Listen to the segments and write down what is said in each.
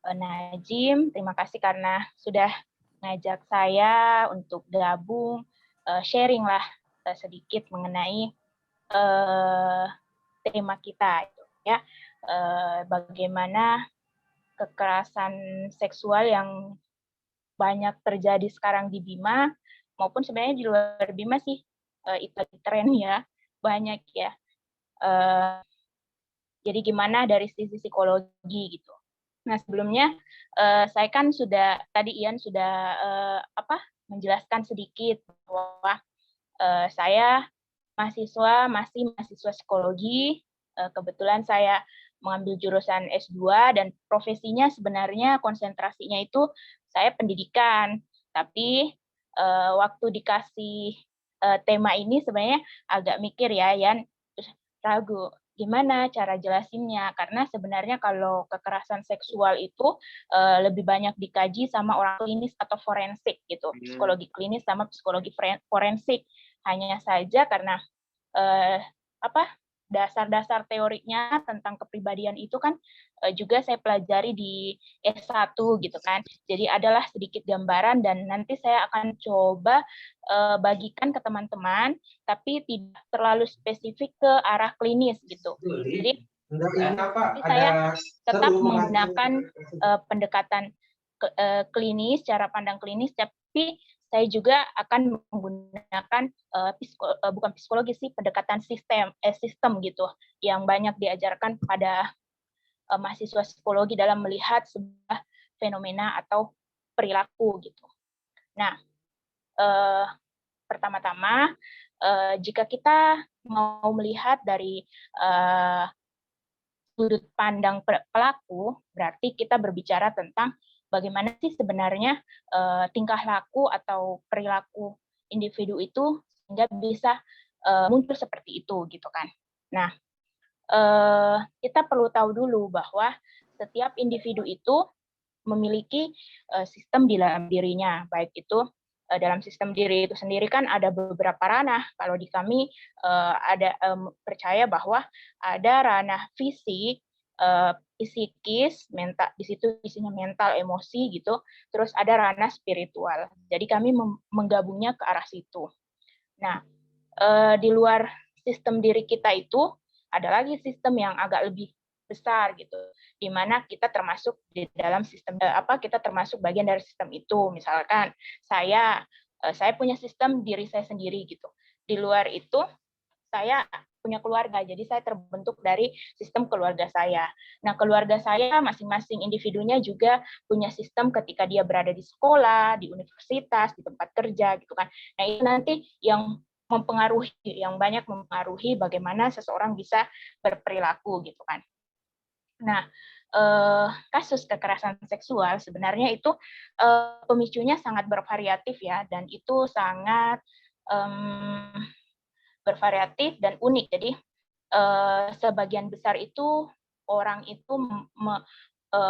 Najim. Terima kasih karena sudah ngajak saya untuk gabung, sharing lah sedikit mengenai tema kita itu ya. Bagaimana kekerasan seksual yang banyak terjadi sekarang di Bima maupun sebenarnya di luar Bima sih, itu lagi tren ya, banyak ya. Jadi gimana dari sisi psikologi gitu. Nah sebelumnya saya kan tadi Ian sudah menjelaskan sedikit bahwa saya masih mahasiswa psikologi. Kebetulan saya mengambil jurusan S2 dan profesinya sebenarnya konsentrasinya itu saya pendidikan. Tapi waktu dikasih tema ini sebenarnya agak mikir ya, Yan, terus ragu gimana cara jelasinnya, karena sebenarnya kalau kekerasan seksual itu lebih banyak dikaji sama orang klinis atau forensik gitu, psikologi klinis sama psikologi forensik. Hanya saja karena eh, dasar-dasar teorinya tentang kepribadian itu kan juga saya pelajari di S1 gitu kan. Jadi adalah sedikit gambaran dan nanti saya akan coba bagikan ke teman-teman, tapi tidak terlalu spesifik ke arah klinis gitu. Jadi saya tetap menggunakan pendekatan klinis, cara pandang klinis, tapi saya juga akan menggunakan bukan psikologi sih, pendekatan sistem gitu, yang banyak diajarkan pada mahasiswa psikologi dalam melihat sebuah fenomena atau perilaku gitu. Nah, pertama-tama jika kita mau melihat dari sudut pandang pelaku, berarti kita berbicara tentang bagaimana sih sebenarnya tingkah laku atau perilaku individu itu sehingga bisa muncul seperti itu gitu kan. Nah, kita perlu tahu dulu bahwa setiap individu itu memiliki sistem di dalam dirinya, baik itu dalam sistem diri itu sendiri kan ada beberapa ranah. Kalau di kami ada percaya bahwa ada ranah fisik, psikis, mental, di situ isinya mental, emosi gitu. Terus ada ranah spiritual. Jadi kami menggabungnya ke arah situ. Nah, di luar sistem diri kita itu ada lagi sistem yang agak lebih besar gitu, di mana kita termasuk di dalam sistem kita termasuk bagian dari sistem itu. Misalkan saya punya sistem diri saya sendiri gitu. Di luar itu saya punya keluarga, jadi saya terbentuk dari sistem keluarga saya. Nah, keluarga saya masing-masing individunya juga punya sistem ketika dia berada di sekolah, di universitas, di tempat kerja gitu kan. Nah, itu nanti yang banyak mempengaruhi bagaimana seseorang bisa berperilaku gitu kan. Nah, kasus kekerasan seksual sebenarnya itu pemicunya sangat bervariatif ya, dan itu sangat bervariatif dan unik. Jadi sebagian besar itu orang itu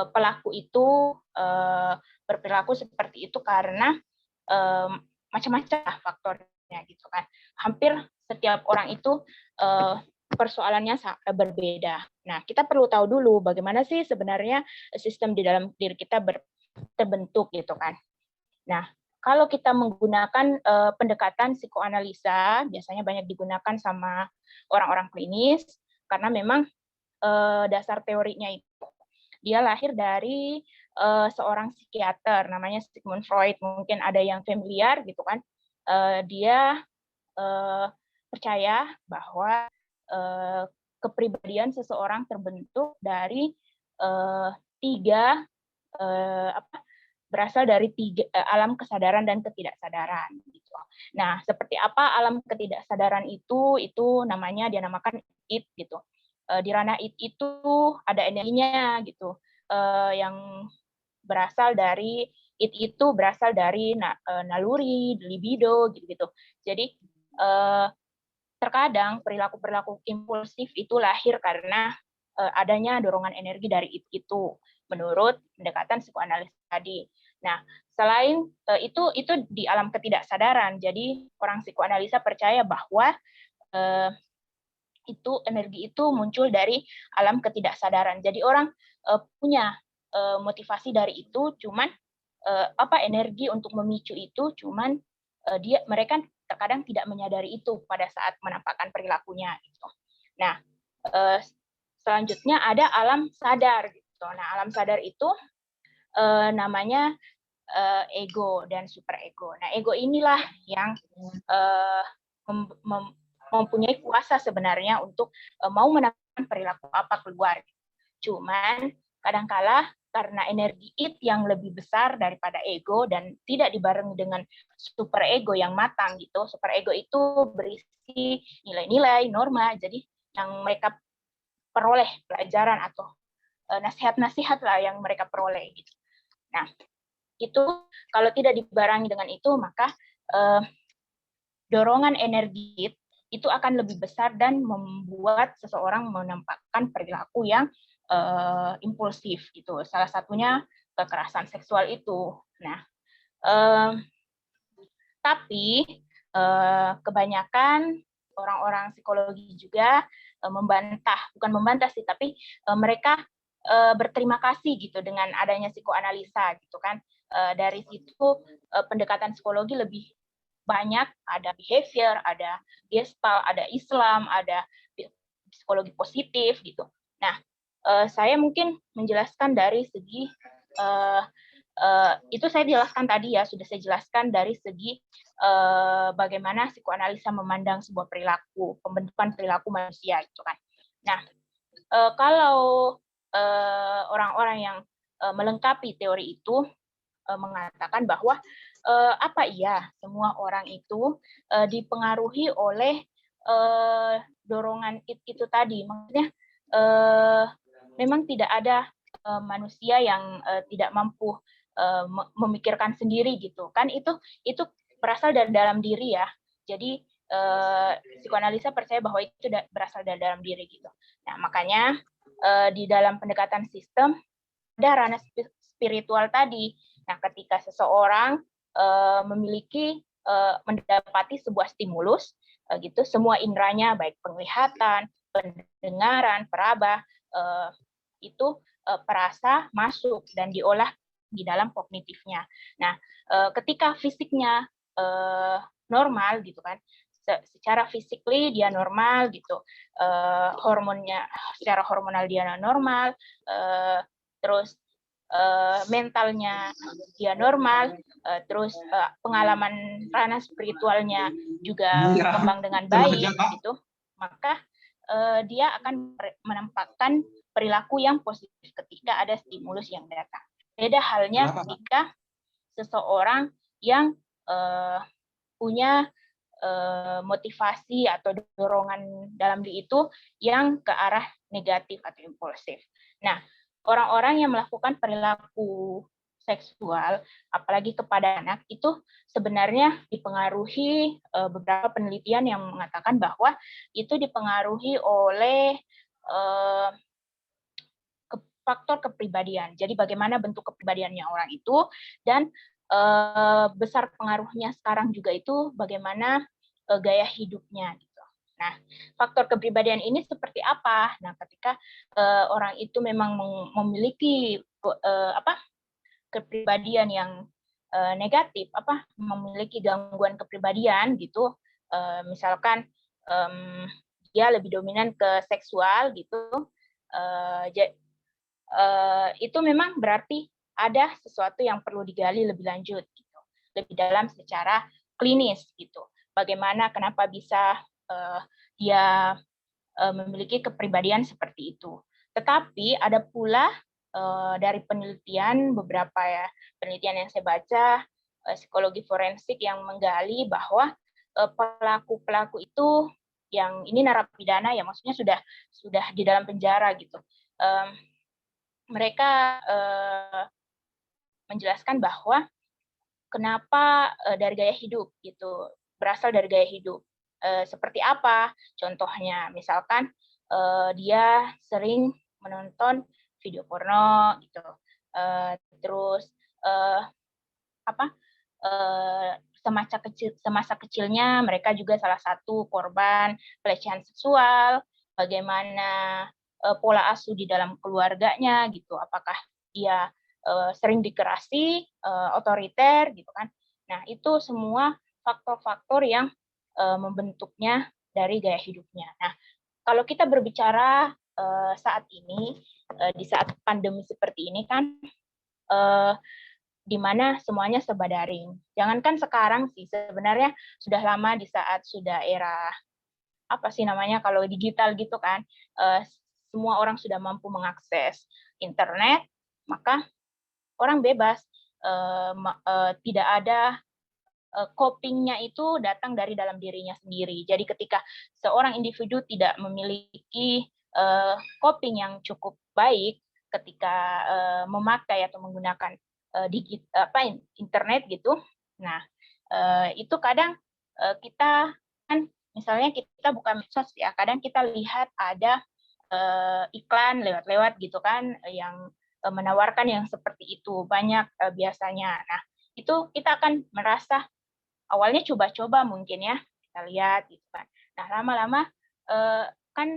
pelaku itu berperilaku seperti itu karena macam-macam faktornya gitu kan. Hampir setiap orang itu persoalannya berbeda. Nah, kita perlu tahu dulu bagaimana sih sebenarnya sistem di dalam diri kita terbentuk gitu kan. Nah, kalau kita menggunakan pendekatan psikoanalisa, biasanya banyak digunakan sama orang-orang klinis, karena memang dasar teorinya itu dia lahir dari seorang psikiater namanya Sigmund Freud. Mungkin ada yang familiar gitu kan. Dia percaya bahwa kepribadian seseorang terbentuk dari tiga berasal dari alam kesadaran dan ketidaksadaran gitu. Nah, seperti apa alam ketidaksadaran itu namanya dia namakan it gitu. Di ranah it itu ada energinya gitu. Yang berasal dari itu berasal dari naluri, libido gitu-gitu. Jadi terkadang perilaku-perilaku impulsif itu lahir karena adanya dorongan energi dari itu menurut pendekatan psikoanalisis tadi. Nah, selain itu di alam ketidaksadaran. Jadi orang psikoanalisa percaya bahwa energi itu muncul dari alam ketidaksadaran. Jadi orang punya motivasi dari itu, cuman energi untuk memicu itu, cuman mereka terkadang tidak menyadari itu pada saat menampakkan perilakunya gitu. Nah, selanjutnya ada alam sadar gitu. Nah, alam sadar itu namanya ego dan superego. Nah, ego inilah yang mempunyai kuasa sebenarnya untuk mau menampakkan perilaku apa keluar. Cuman kadangkala karena energi it yang lebih besar daripada ego dan tidak dibarengi dengan superego yang matang gitu. Superego itu berisi nilai-nilai, norma, jadi yang mereka peroleh pelajaran atau nasihat-nasihat lah yang mereka peroleh gitu. Nah, itu kalau tidak dibarengi dengan itu, maka dorongan energi itu akan lebih besar dan membuat seseorang menampakkan perilaku yang impulsif gitu. Salah satunya kekerasan seksual itu. Nah, tapi kebanyakan orang-orang psikologi juga bukan membantah sih, tapi mereka berterima kasih gitu dengan adanya psikoanalisa gitu kan. Dari situ pendekatan psikologi lebih banyak, ada behavior, ada gestalt, ada Islam, ada psikologi positif gitu. Nah, saya mungkin menjelaskan dari segi itu saya jelaskan tadi ya, sudah saya jelaskan dari segi bagaimana psikoanalisa memandang sebuah perilaku, pembentukan perilaku manusia gitu kan. Nah, kalau orang-orang yang melengkapi teori itu mengatakan bahwa apa iya semua orang itu dipengaruhi oleh dorongan itu tadi. Maksudnya memang tidak ada manusia yang tidak mampu memikirkan sendiri gitu kan, itu berasal dari dalam diri ya. Jadi psikoanalisa percaya bahwa itu berasal dari dalam diri gitu. Nah, makanya di dalam pendekatan sistem ada ranah spiritual tadi. Nah, ketika seseorang mendapati sebuah stimulus gitu, semua inderanya baik penglihatan, pendengaran, peraba itu perasa masuk dan diolah di dalam kognitifnya. Nah, ketika fisiknya normal gitu kan, secara physically dia normal gitu, hormonnya secara hormonal dia normal, terus mentalnya dia normal, terus pengalaman ranah spiritualnya juga berkembang dengan baik gitu, maka dia akan menampakkan perilaku yang positif ketika ada stimulus yang datang. Beda halnya ketika seseorang yang punya motivasi atau dorongan dalam diri itu yang ke arah negatif atau impulsif. Nah, orang-orang yang melakukan perilaku seksual, apalagi kepada anak, itu sebenarnya dipengaruhi beberapa penelitian yang mengatakan bahwa itu dipengaruhi oleh faktor kepribadian. Jadi bagaimana bentuk kepribadiannya orang itu, dan besar pengaruhnya sekarang juga itu bagaimana gaya hidupnya gitu. Nah, faktor kepribadian ini seperti apa? Nah, ketika orang itu memang memiliki kepribadian yang negatif, memiliki gangguan kepribadian gitu, misalkan dia lebih dominan ke seksual gitu, itu memang berarti ada sesuatu yang perlu digali lebih lanjut gitu, lebih dalam secara klinis gitu. Bagaimana, kenapa bisa dia memiliki kepribadian seperti itu. Tetapi ada pula dari penelitian, beberapa ya penelitian yang saya baca, psikologi forensik yang menggali bahwa pelaku-pelaku itu yang ini narapidana ya, maksudnya sudah di dalam penjara gitu. Mereka menjelaskan bahwa kenapa dari gaya hidup gitu, berasal dari gaya hidup. Seperti apa? Contohnya, misalkan dia sering menonton video porno gitu, terus semasa kecilnya mereka juga salah satu korban pelecehan seksual, bagaimana pola asuh di dalam keluarganya gitu, apakah dia sering dikerasi, otoriter gitu kan. Nah, itu semua faktor-faktor yang membentuknya dari gaya hidupnya. Nah, kalau kita berbicara saat ini, di saat pandemi seperti ini kan, eh, di mana semuanya serba daring. Jangankan sekarang sih, sebenarnya sudah lama di saat sudah era apa sih namanya kalau digital gitu kan, semua orang sudah mampu mengakses internet, maka orang bebas, tidak ada coping-nya itu datang dari dalam dirinya sendiri. Jadi ketika seorang individu tidak memiliki coping yang cukup baik ketika memakai atau menggunakan internet gitu, nah itu kadang kita kan misalnya kita buka medsos ya, kadang kita lihat ada iklan lewat-lewat gitu kan yang menawarkan yang seperti itu banyak biasanya. Nah itu kita akan merasa awalnya coba-coba mungkin ya, kita lihat gitu kan. Nah, lama-lama kan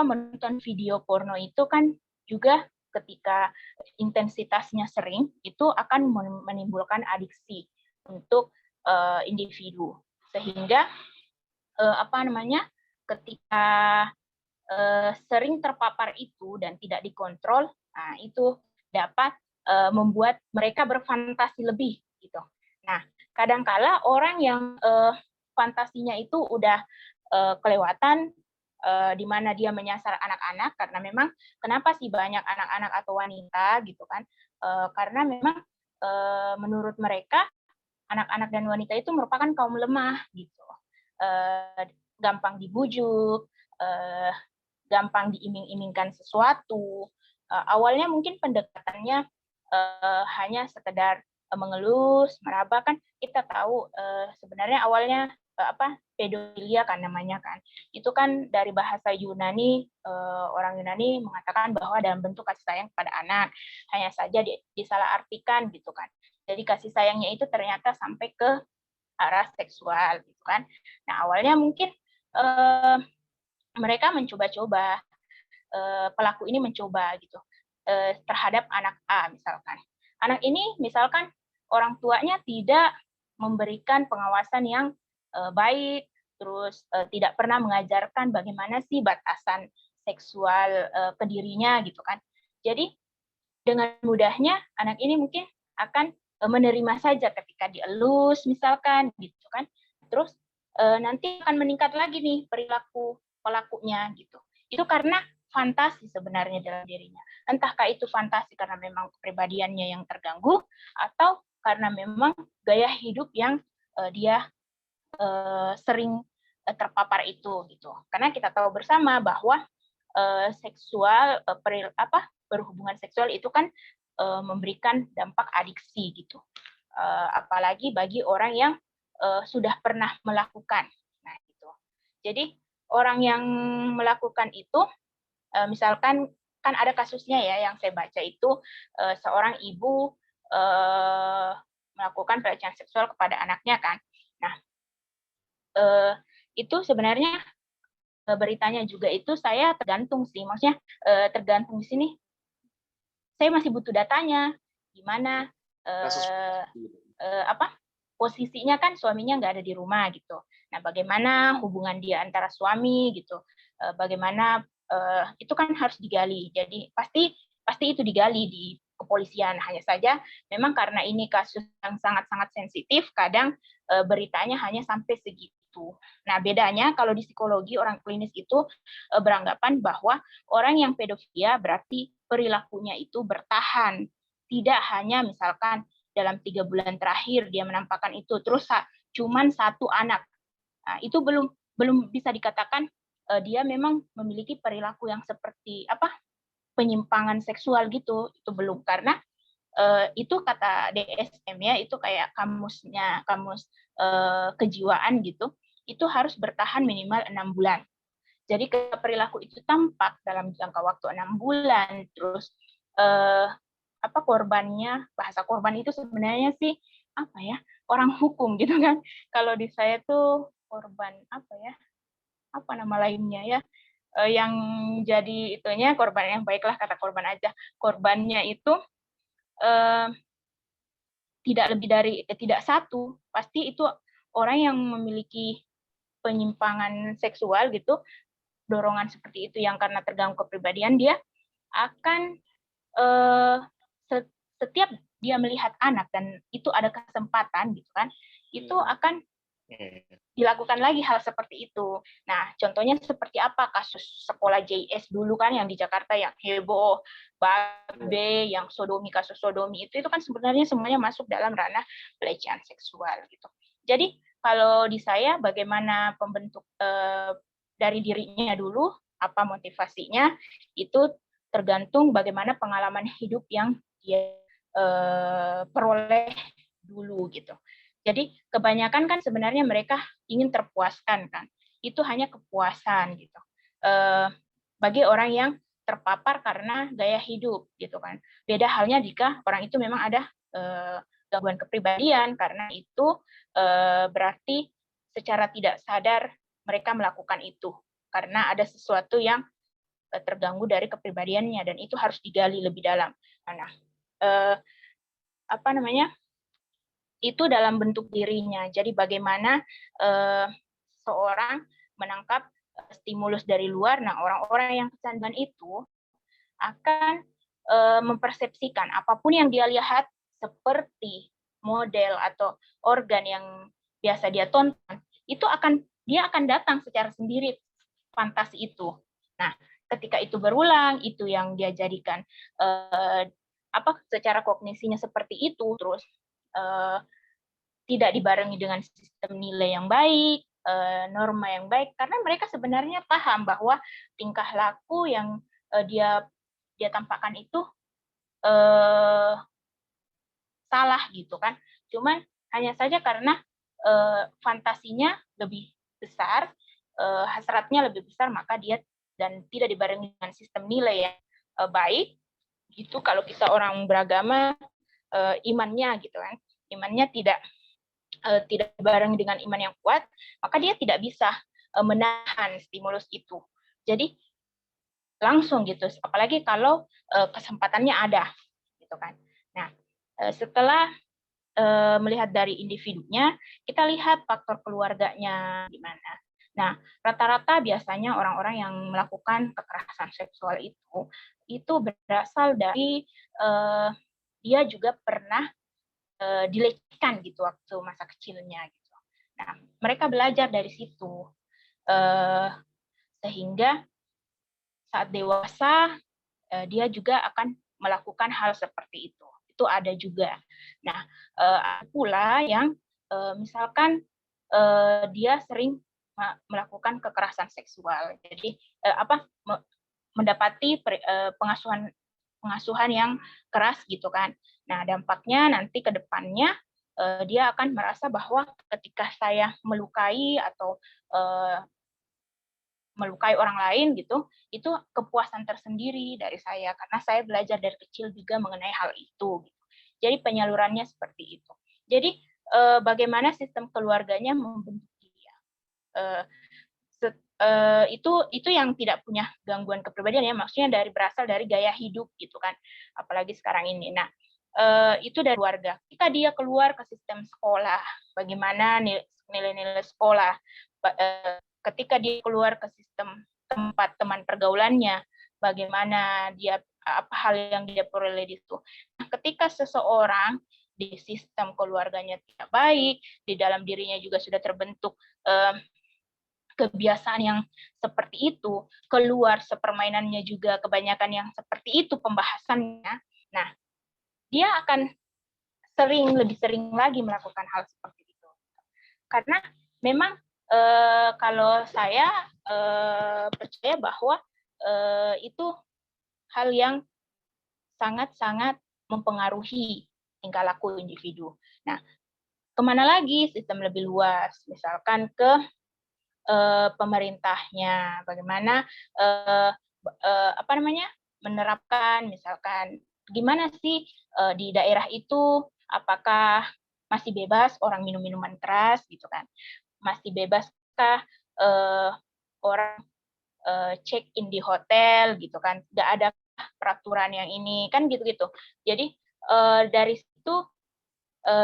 menonton video porno itu kan juga ketika intensitasnya sering, itu akan menimbulkan adiksi untuk individu. Sehingga ketika sering terpapar itu dan tidak dikontrol, nah itu dapat membuat mereka berfantasi lebih gitu. Nah, kadangkala orang yang fantasinya itu udah kelewatan di mana dia menyasar anak-anak karena memang kenapa sih banyak anak-anak atau wanita gitu kan? Karena memang menurut mereka anak-anak dan wanita itu merupakan kaum lemah gitu. Gampang dibujuk, gampang diiming-imingkan sesuatu. Awalnya mungkin pendekatannya hanya sekedar mengelus, meraba kan kita tahu sebenarnya awalnya pedofilia kan namanya kan. Itu kan dari bahasa Yunani, orang Yunani mengatakan bahwa dalam bentuk kasih sayang kepada anak. Hanya saja disalahartikan gitu kan. Jadi kasih sayangnya itu ternyata sampai ke arah seksual gitu kan. Nah, awalnya mungkin mereka mencoba-coba, pelaku ini mencoba gitu terhadap anak A misalkan. Anak ini misalkan orang tuanya tidak memberikan pengawasan yang baik, terus tidak pernah mengajarkan bagaimana sih batasan seksual ke dirinya gitu kan. Jadi dengan mudahnya anak ini mungkin akan menerima saja ketika dielus misalkan gitu kan. Terus nanti akan meningkat lagi nih perilaku pelakunya gitu. Itu karena fantasi sebenarnya dalam dirinya. Entahkah itu fantasi karena memang kepribadiannya yang terganggu atau karena memang gaya hidup yang dia sering terpapar itu gitu. Karena kita tahu bersama bahwa seksual berhubungan seksual itu kan memberikan dampak adiksi gitu. Apalagi bagi orang yang sudah pernah melakukan. Nah, gitu. Jadi orang yang melakukan itu misalkan kan ada kasusnya ya yang saya baca itu seorang ibu melakukan pelecehan seksual kepada anaknya kan. Nah, itu sebenarnya beritanya juga itu saya tergantung sih, maksudnya tergantung di sini saya masih butuh datanya, gimana posisinya kan suaminya nggak ada di rumah gitu. Nah, bagaimana hubungan dia antara suami gitu, bagaimana itu kan harus digali. Jadi pasti itu digali di kepolisian. Hanya saja memang karena ini kasus yang sangat-sangat sensitif, kadang beritanya hanya sampai segitu. Nah, bedanya kalau di psikologi orang klinis itu beranggapan bahwa orang yang pedofilia berarti perilakunya itu bertahan, tidak hanya misalkan dalam 3 bulan terakhir dia menampakkan itu terus cuman satu anak. Nah, itu belum bisa dikatakan dia memang memiliki perilaku yang seperti penyimpangan seksual gitu. Itu belum, karena itu kata DSM ya, itu kayak kamus kejiwaan gitu, itu harus bertahan minimal 6 bulan. Jadi perilaku itu tampak dalam jangka waktu 6 bulan, terus korbannya, bahasa korban itu sebenarnya sih orang hukum gitu kan. Kalau di saya tuh korban apa nama lainnya ya, yang jadi itunya korban yang baiklah, kata korban aja. Korbannya itu tidak lebih dari tidak satu, pasti itu orang yang memiliki penyimpangan seksual gitu, dorongan seperti itu yang karena terganggu kepribadian, dia akan setiap dia melihat anak dan itu ada kesempatan gitu kan, itu akan dilakukan lagi hal seperti itu. Nah, contohnya seperti apa kasus sekolah JS dulu kan yang di Jakarta yang heboh, babe, yang sodomi, kasus sodomi itu kan sebenarnya semuanya masuk dalam ranah pelecehan seksual gitu. Jadi kalau di saya bagaimana pembentuk dari dirinya dulu, apa motivasinya, itu tergantung bagaimana pengalaman hidup yang dia peroleh dulu gitu. Jadi kebanyakan kan sebenarnya mereka ingin terpuaskan kan, itu hanya kepuasan gitu. Bagi orang yang terpapar karena gaya hidup gitu kan. Beda halnya jika orang itu memang ada gangguan kepribadian, karena itu berarti secara tidak sadar mereka melakukan itu karena ada sesuatu yang terganggu dari kepribadiannya dan itu harus digali lebih dalam. Nah, apa namanya? Itu dalam bentuk dirinya. Jadi bagaimana seorang menangkap stimulus dari luar. Nah, orang-orang yang kecanduan itu akan mempersepsikan apapun yang dia lihat seperti model atau organ yang biasa dia tonton, itu dia akan datang secara sendiri fantasi itu. Nah, ketika itu berulang, itu yang dia jadikan secara kognisinya seperti itu, terus tidak dibarengi dengan sistem nilai yang baik, norma yang baik, karena mereka sebenarnya paham bahwa tingkah laku yang dia tampakkan itu salah gitu kan. Cuman hanya saja karena fantasinya lebih besar, hasratnya lebih besar, maka dia dan tidak dibarengi dengan sistem nilai yang baik. Gitu kalau kita orang beragama, imannya gitu kan. Imannya tidak dibarengi dengan iman yang kuat, maka dia tidak bisa menahan stimulus itu. Jadi langsung gitu, apalagi kalau kesempatannya ada, gitu kan. Nah, setelah melihat dari individunya, kita lihat faktor keluarganya di mana. Nah, rata-rata biasanya orang-orang yang melakukan kekerasan seksual itu berasal dari dia juga pernah dilecehkan gitu waktu masa kecilnya gitu. Nah, mereka belajar dari situ sehingga saat dewasa dia juga akan melakukan hal seperti itu. Itu ada juga. Nah, ada pula yang misalkan dia sering melakukan kekerasan seksual. Jadi mendapati pengasuhan yang keras gitu kan. Nah, dampaknya nanti ke depannya dia akan merasa bahwa ketika saya melukai atau melukai orang lain gitu, itu kepuasan tersendiri dari saya karena saya belajar dari kecil juga mengenai hal itu. Gitu. Jadi penyalurannya seperti itu. Jadi bagaimana sistem keluarganya membentuk dia. Itu yang tidak punya gangguan kepribadian ya, maksudnya berasal dari gaya hidup gitu kan, apalagi sekarang ini. Nah, itu dari keluarga. Ketika dia keluar ke sistem sekolah, bagaimana nilai-nilai sekolah, ketika dia keluar ke sistem tempat teman pergaulannya, bagaimana dia apa hal yang dia peroleh di situ. Nah, ketika seseorang di sistem keluarganya tidak baik, di dalam dirinya juga sudah terbentuk kebiasaan yang seperti itu, keluar sepermainannya juga kebanyakan yang seperti itu pembahasannya. Nah, dia akan lebih sering lagi melakukan hal seperti itu. Karena memang kalau saya percaya bahwa itu hal yang sangat-sangat mempengaruhi tingkah laku individu. Nah, kemana lagi sistem lebih luas? Misalkan ke pemerintahnya, bagaimana menerapkan, misalkan gimana sih di daerah itu, apakah masih bebas orang minum minuman keras gitu kan, masih bebaskah orang check in di hotel gitu kan, nggak ada peraturan yang ini kan gitu-gitu. Jadi dari situ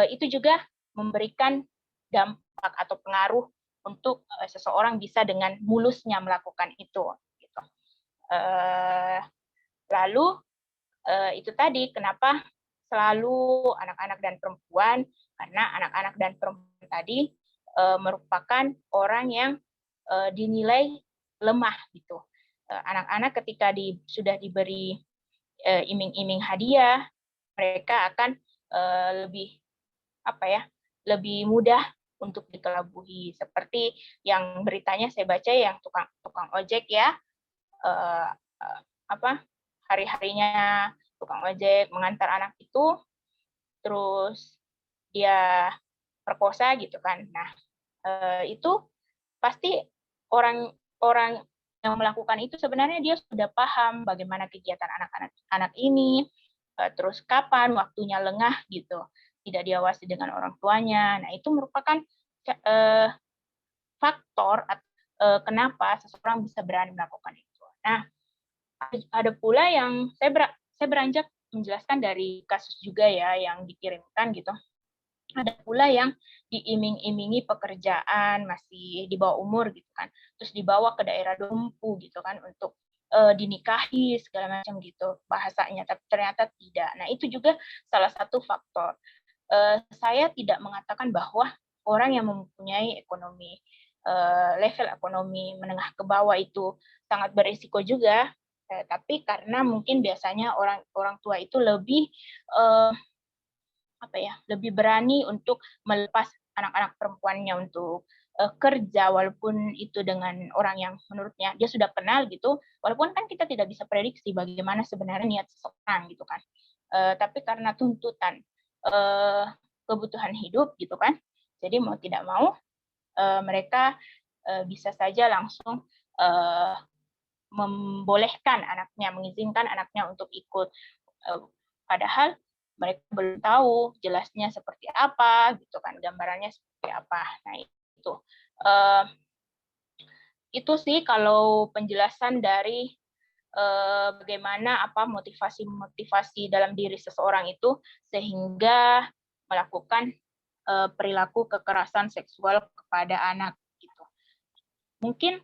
itu juga memberikan dampak atau pengaruh untuk seseorang bisa dengan mulusnya melakukan itu. Gitu. Lalu itu tadi kenapa selalu anak-anak dan perempuan, karena anak-anak dan perempuan tadi merupakan orang yang dinilai lemah gitu. Anak-anak ketika sudah diberi iming-iming hadiah, mereka akan lebih lebih mudah untuk dikelabui. Seperti yang beritanya saya baca yang tukang ojek ya, hari-harinya tukang ojek mengantar anak itu, terus dia perkosa gitu kan. Nah, itu pasti orang yang melakukan itu sebenarnya dia sudah paham bagaimana kegiatan anak ini, terus kapan waktunya lengah gitu, tidak diawasi dengan orang tuanya. Nah, itu merupakan faktor kenapa seseorang bisa berani melakukan itu. Nah, ada pula yang saya beranjak menjelaskan dari kasus juga ya yang dikirimkan gitu. Ada pula yang diiming-imingi pekerjaan masih di bawah umur gitu kan, terus dibawa ke daerah Dompu gitu kan untuk dinikahi segala macam gitu bahasanya, tapi ternyata tidak. Nah, itu juga salah satu faktor. Saya tidak mengatakan bahwa orang yang mempunyai level ekonomi menengah ke bawah itu sangat berisiko juga, tapi karena mungkin biasanya orang tua itu lebih lebih berani untuk melepas anak-anak perempuannya untuk kerja, walaupun itu dengan orang yang menurutnya dia sudah kenal gitu, walaupun kan kita tidak bisa prediksi bagaimana sebenarnya niat seseorang gitu kan, tapi karena tuntutan kebutuhan hidup gitu kan, jadi mau tidak mau mereka bisa saja langsung mengizinkan anaknya untuk ikut, padahal mereka belum tahu jelasnya seperti apa gitu kan, gambarannya seperti apa. Nah, itu sih kalau penjelasan dari bagaimana motivasi dalam diri seseorang itu sehingga melakukan perilaku kekerasan seksual kepada anak gitu. Mungkin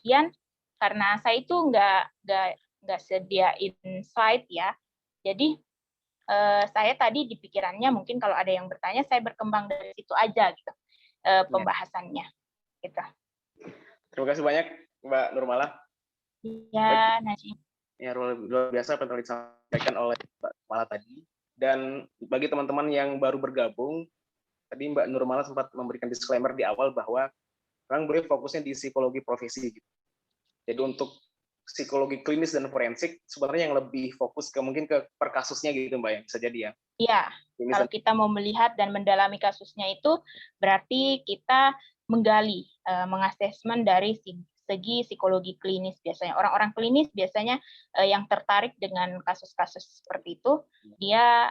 Ian, karena saya itu nggak sediain slide ya, jadi saya tadi di pikirannya mungkin kalau ada yang bertanya saya berkembang dari situ aja gitu pembahasannya gitu. Terima kasih banyak Mbak Nurmala. Ya, Najib. Ya, luar biasa apa yang disampaikan oleh Mbak Nurmala tadi. Dan bagi teman-teman yang baru bergabung, tadi Mbak Nurmala sempat memberikan disclaimer di awal bahwa orang boleh fokusnya di psikologi profesi. Jadi untuk psikologi klinis dan forensik sebenarnya yang lebih fokus mungkin ke per kasusnya gitu Mbak, ya bisa jadi ya. Iya, kalau kita mau melihat dan mendalami kasusnya itu berarti kita menggali, mengasesmen dari segi psikologi klinis biasanya. Orang-orang klinis biasanya yang tertarik dengan kasus-kasus seperti itu, dia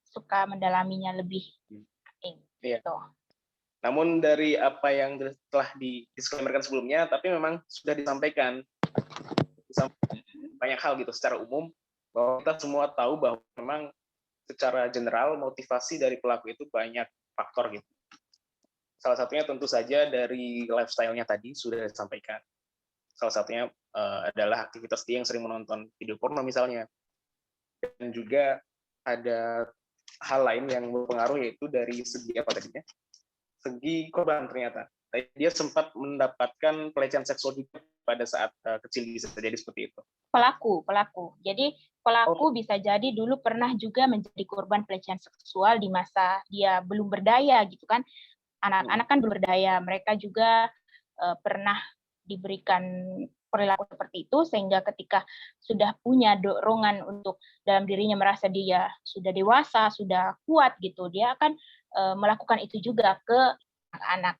suka mendalaminya lebih. Iya. Gitu. Namun dari apa yang telah di-disclaimerkan sebelumnya, tapi memang sudah disampaikan banyak hal gitu secara umum, bahwa kita semua tahu bahwa memang secara general motivasi dari pelaku itu banyak faktor gitu. Salah satunya tentu saja dari lifestyle-nya tadi sudah disampaikan. Salah satunya adalah aktivitas dia yang sering menonton video porno misalnya. Dan juga ada hal lain yang berpengaruh yaitu dari segi apa tadinya? Segi korban ternyata. Dia sempat mendapatkan pelecehan seksual juga pada saat kecil, bisa jadi seperti itu. Pelaku. Jadi pelaku bisa jadi dulu pernah juga menjadi korban pelecehan seksual di masa dia belum berdaya gitu kan. Anak-anak kan belum berdaya, mereka juga pernah diberikan perilaku seperti itu sehingga ketika sudah punya dorongan untuk dalam dirinya merasa dia sudah dewasa, sudah kuat gitu, dia akan melakukan itu juga ke anak-anak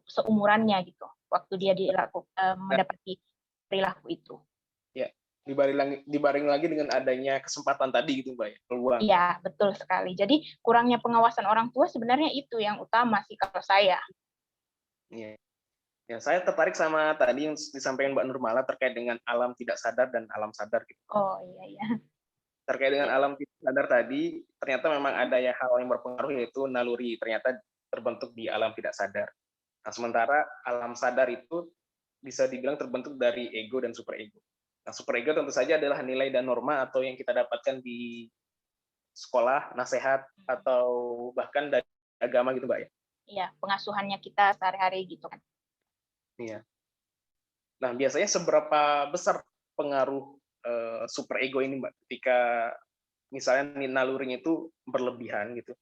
seumurannya gitu waktu dia mendapati perilaku itu. Ya, dibaring lagi dengan adanya kesempatan tadi gitu Mbak ya, peluang. Iya, betul sekali. Jadi kurangnya pengawasan orang tua sebenarnya itu yang utama sih kalau saya. Iya. Ya, saya tertarik sama tadi yang disampaikan Mbak Nurmala terkait dengan alam tidak sadar dan alam sadar gitu. Oh iya ya. Terkait dengan Ya. alam tidak sadar tadi, ternyata memang ada ya hal yang berpengaruh, yaitu naluri ternyata terbentuk di alam tidak sadar. Nah, sementara alam sadar itu bisa dibilang terbentuk dari ego dan superego. Nah, superego tentu saja adalah nilai dan norma atau yang kita dapatkan di sekolah, nasihat, atau bahkan dari agama gitu, Mbak ya. Iya, pengasuhannya kita sehari-hari gitu kan. Iya. Nah, biasanya seberapa besar pengaruh superego ini, Mbak, ketika misalnya nalurinya itu berlebihan gitu?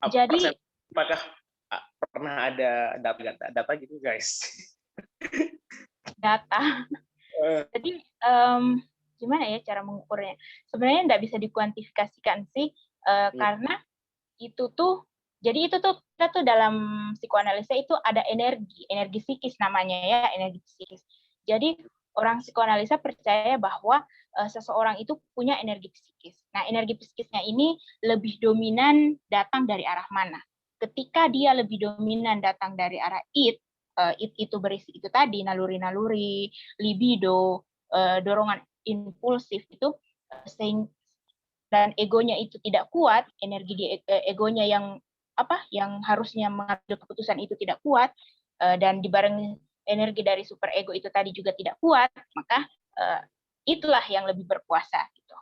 Jadi Apakah pernah ada data gitu, guys? data. Jadi gimana ya cara mengukurnya? Sebenarnya nggak bisa dikuantifikasikan sih, Iya. karena itu tuh, jadi itu tuh kita tuh dalam psikoanalisa itu ada energi psikis namanya ya, energi psikis. Jadi orang psikoanalisa percaya bahwa seseorang itu punya energi psikis. Nah, energi psikisnya ini lebih dominan datang dari arah mana? Ketika dia lebih dominan datang dari arah it itu berisi itu tadi, naluri-naluri, libido, dorongan impulsif itu, dan egonya itu tidak kuat, energi di egonya yang yang harusnya mengambil keputusan itu tidak kuat, dan dibarengi energi dari super ego itu tadi juga tidak kuat, maka itulah yang lebih berkuasa gitu.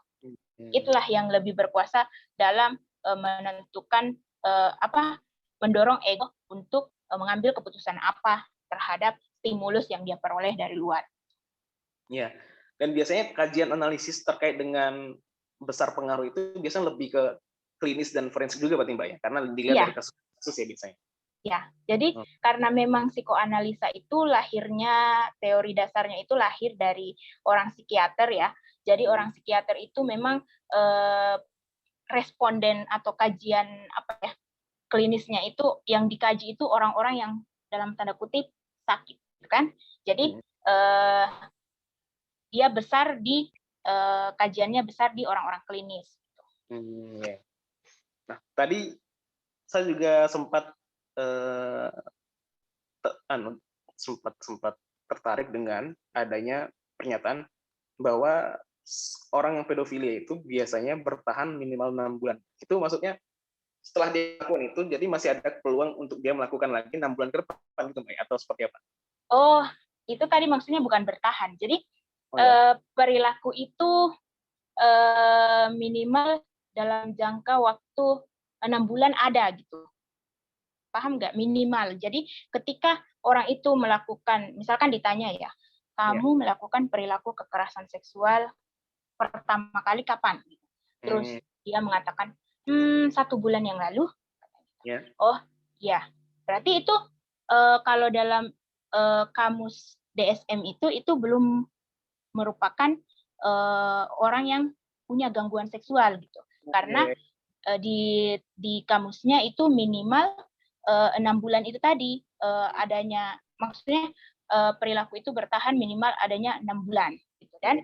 Itulah yang lebih berkuasa dalam menentukan mendorong ego untuk mengambil keputusan apa terhadap stimulus yang dia peroleh dari luar. Iya. Dan biasanya kajian analisis terkait dengan besar pengaruh itu biasanya lebih ke klinis dan forensik juga berarti, Mbak ya? Karena dilihat Iya. dari kasus ya biasanya. Ya, jadi karena memang psikoanalisa itu lahirnya, teori dasarnya itu lahir dari orang psikiater ya. Jadi orang psikiater itu memang responden atau kajian klinisnya itu yang dikaji itu orang-orang yang dalam tanda kutip sakit, kan? Jadi dia besar di kajiannya besar di orang-orang klinis. Ya. Nah, tadi saya juga sempat sempat tertarik dengan adanya pernyataan bahwa orang yang pedofilia itu biasanya bertahan minimal 6 bulan. Itu maksudnya setelah dia lakukan itu, jadi masih ada peluang untuk dia melakukan lagi 6 bulan ke depan gitu, Mbak, atau seperti apa? Oh, itu tadi maksudnya bukan bertahan. Jadi perilaku itu minimal dalam jangka waktu 6 bulan ada gitu. Paham nggak? Minimal. Jadi ketika orang itu melakukan, misalkan ditanya ya, kamu melakukan perilaku kekerasan seksual pertama kali kapan? Terus dia mengatakan, 1 bulan yang lalu. Oh, ya. Berarti itu kalau dalam kamus DSM itu belum merupakan orang yang punya gangguan seksual gitu. Karena di kamusnya itu minimal 6 bulan itu tadi adanya, maksudnya perilaku itu bertahan minimal adanya 6 bulan gitu. Dan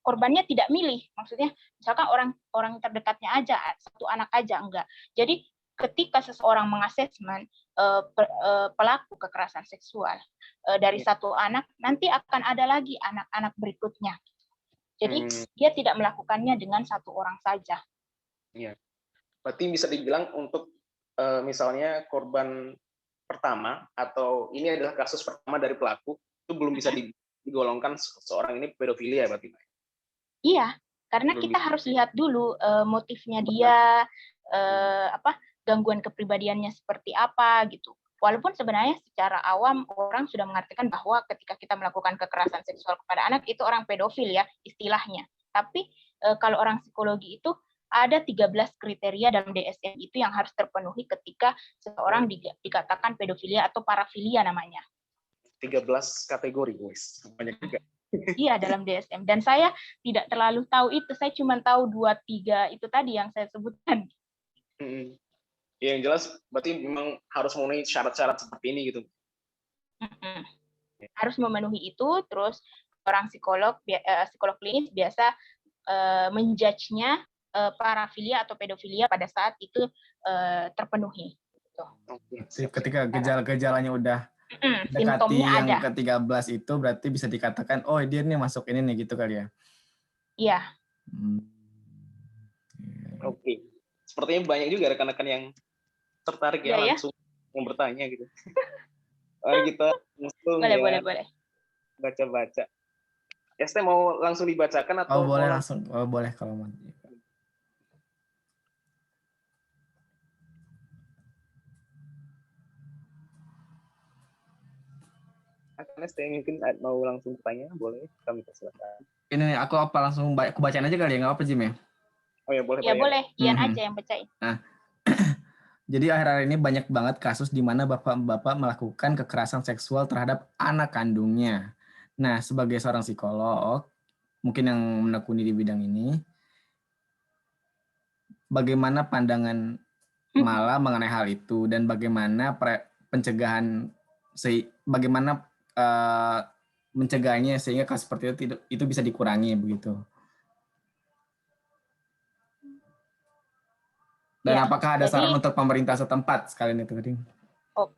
korbannya tidak milih, maksudnya misalkan orang terdekatnya aja, satu anak aja, enggak. Jadi ketika seseorang mengasesmen pelaku kekerasan seksual dari satu anak, nanti akan ada lagi anak-anak berikutnya. Jadi dia tidak melakukannya dengan satu orang saja. Iya. Berarti bisa dibilang untuk misalnya korban pertama atau ini adalah kasus pertama dari pelaku, itu belum bisa digolongkan seorang ini pedofilia berarti, Mbak? Iya, karena kita harus lihat dulu motifnya dia, gangguan kepribadiannya seperti apa gitu. Walaupun sebenarnya secara awam orang sudah mengartikan bahwa ketika kita melakukan kekerasan seksual kepada anak itu orang pedofil ya istilahnya. Tapi kalau orang psikologi itu ada 13 kriteria dalam DSM itu yang harus terpenuhi ketika seseorang dikatakan pedofilia atau parafilia namanya. 13 kategori, guys. Banyak juga. Iya, dalam DSM. Dan saya tidak terlalu tahu itu, saya cuma tahu 2-3 itu tadi yang saya sebutkan. Ya, yang jelas berarti memang harus memenuhi syarat-syarat seperti ini gitu. Harus memenuhi itu, terus orang psikolog klinis biasa menjudge-nya parafilia atau pedofilia pada saat itu terpenuhi. gitu. Ketika gejala-gejalanya udah dekati Simptomnya yang ada. ke-13 itu berarti bisa dikatakan oh dia nih masuk ini nih gitu kali ya. Iya. Oke. Sepertinya banyak juga rekan-rekan yang tertarik ya langsung yang bertanya gitu. Mari kita langsung boleh. Baca-baca. Este mau langsung dibacakan atau boleh langsung? Boleh kalau mau. Este mungkin mau langsung bertanya, boleh kami persilakan. Ini aku apa langsung aku bacain aja kali ya, nggak apa Jim ya? Oh ya boleh. Ya boleh, Ian aja yang bacain. Nah, jadi akhir-akhir ini banyak banget kasus di mana bapak-bapak melakukan kekerasan seksual terhadap anak kandungnya. Nah, sebagai seorang psikolog, mungkin yang menekuni di bidang ini, bagaimana pandangan Mala mengenai hal itu dan bagaimana pencegahan, bagaimana mencegahnya sehingga kasus seperti itu bisa dikurangi begitu. Dan apakah ada saran untuk pemerintah setempat sekalian itu tadi? Oh,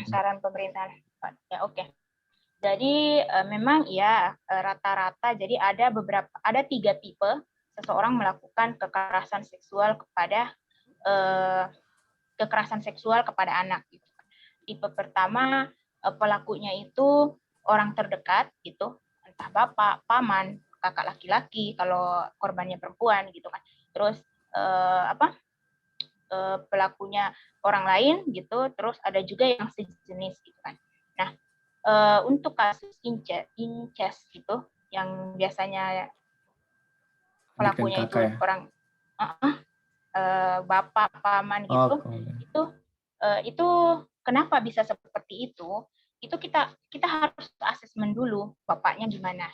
saran pemerintah. Ya, oke. Jadi memang ya rata-rata jadi ada 3 tipe seseorang melakukan kekerasan seksual kepada anak gitu. Tipe pertama pelakunya itu orang terdekat gitu, entah bapak, paman, kakak laki-laki kalau korbannya perempuan gitu kan. Terus pelakunya orang lain gitu, terus ada juga yang sejenis gitu kan. Nah, untuk kasus incest gitu, yang biasanya pelakunya itu orang bapak, paman gitu, itu kenapa bisa seperti itu? Itu kita harus asesmen dulu bapaknya gimana.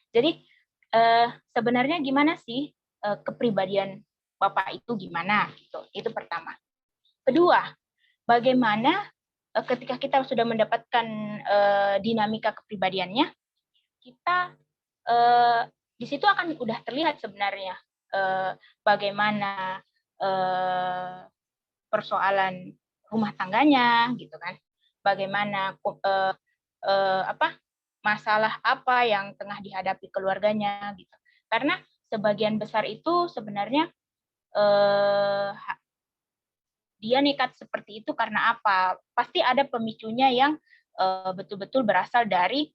Jadi sebenarnya gimana sih kepribadian bapak itu gimana gitu. Itu pertama. Kedua, bagaimana ketika kita sudah mendapatkan dinamika kepribadiannya, kita di situ akan udah terlihat sebenarnya bagaimana persoalan rumah tangganya gitu kan, bagaimana masalah apa yang tengah dihadapi keluarganya gitu. Karena sebagian besar itu sebenarnya dia nekat seperti itu karena apa? Pasti ada pemicunya yang betul-betul berasal dari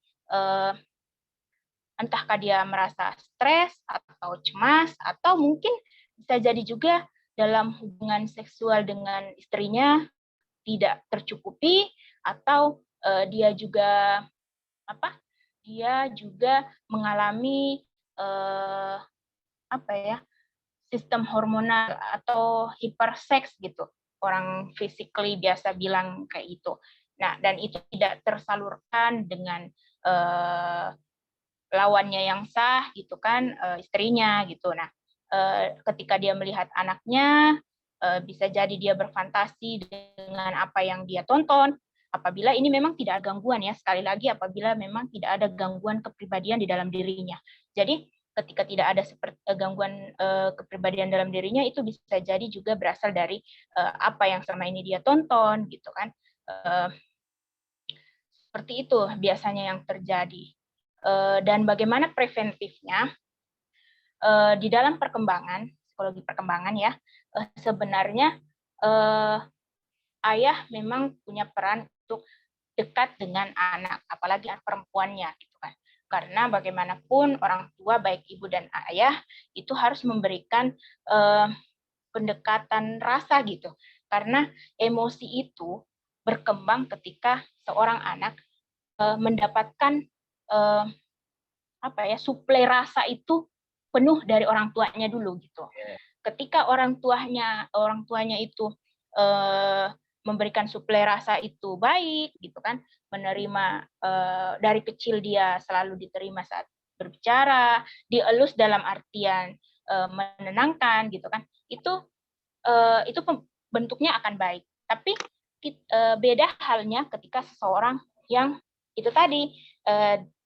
entahkah dia merasa stres atau cemas, atau mungkin bisa jadi juga dalam hubungan seksual dengan istrinya tidak tercukupi, atau dia juga mengalami sistem hormonal atau hiperseks gitu. Orang physically biasa bilang kayak gitu. Nah, dan itu tidak tersalurkan dengan lawannya yang sah gitu kan, istrinya gitu. Nah, ketika dia melihat anaknya, bisa jadi dia berfantasi dengan apa yang dia tonton. Apabila ini memang tidak ada gangguan ya, sekali lagi apabila memang tidak ada gangguan kepribadian di dalam dirinya. Jadi ketika tidak ada gangguan kepribadian dalam dirinya, itu bisa jadi juga berasal dari apa yang selama ini dia tonton gitu kan. Seperti itu biasanya yang terjadi. Dan bagaimana preventifnya di dalam perkembangan, psikologi perkembangan ya, sebenarnya ayah memang punya peran untuk dekat dengan anak, apalagi anak perempuannya gitu kan. Karena bagaimanapun orang tua baik ibu dan ayah itu harus memberikan pendekatan rasa gitu. Karena emosi itu berkembang ketika seorang anak mendapatkan suplai rasa itu penuh dari orang tuanya dulu gitu. Ketika orang tuanya itu memberikan suplai rasa itu baik gitu kan, menerima dari kecil dia selalu diterima saat berbicara, dielus dalam artian menenangkan gitu kan, itu bentuknya akan baik. Tapi beda halnya ketika seseorang yang itu tadi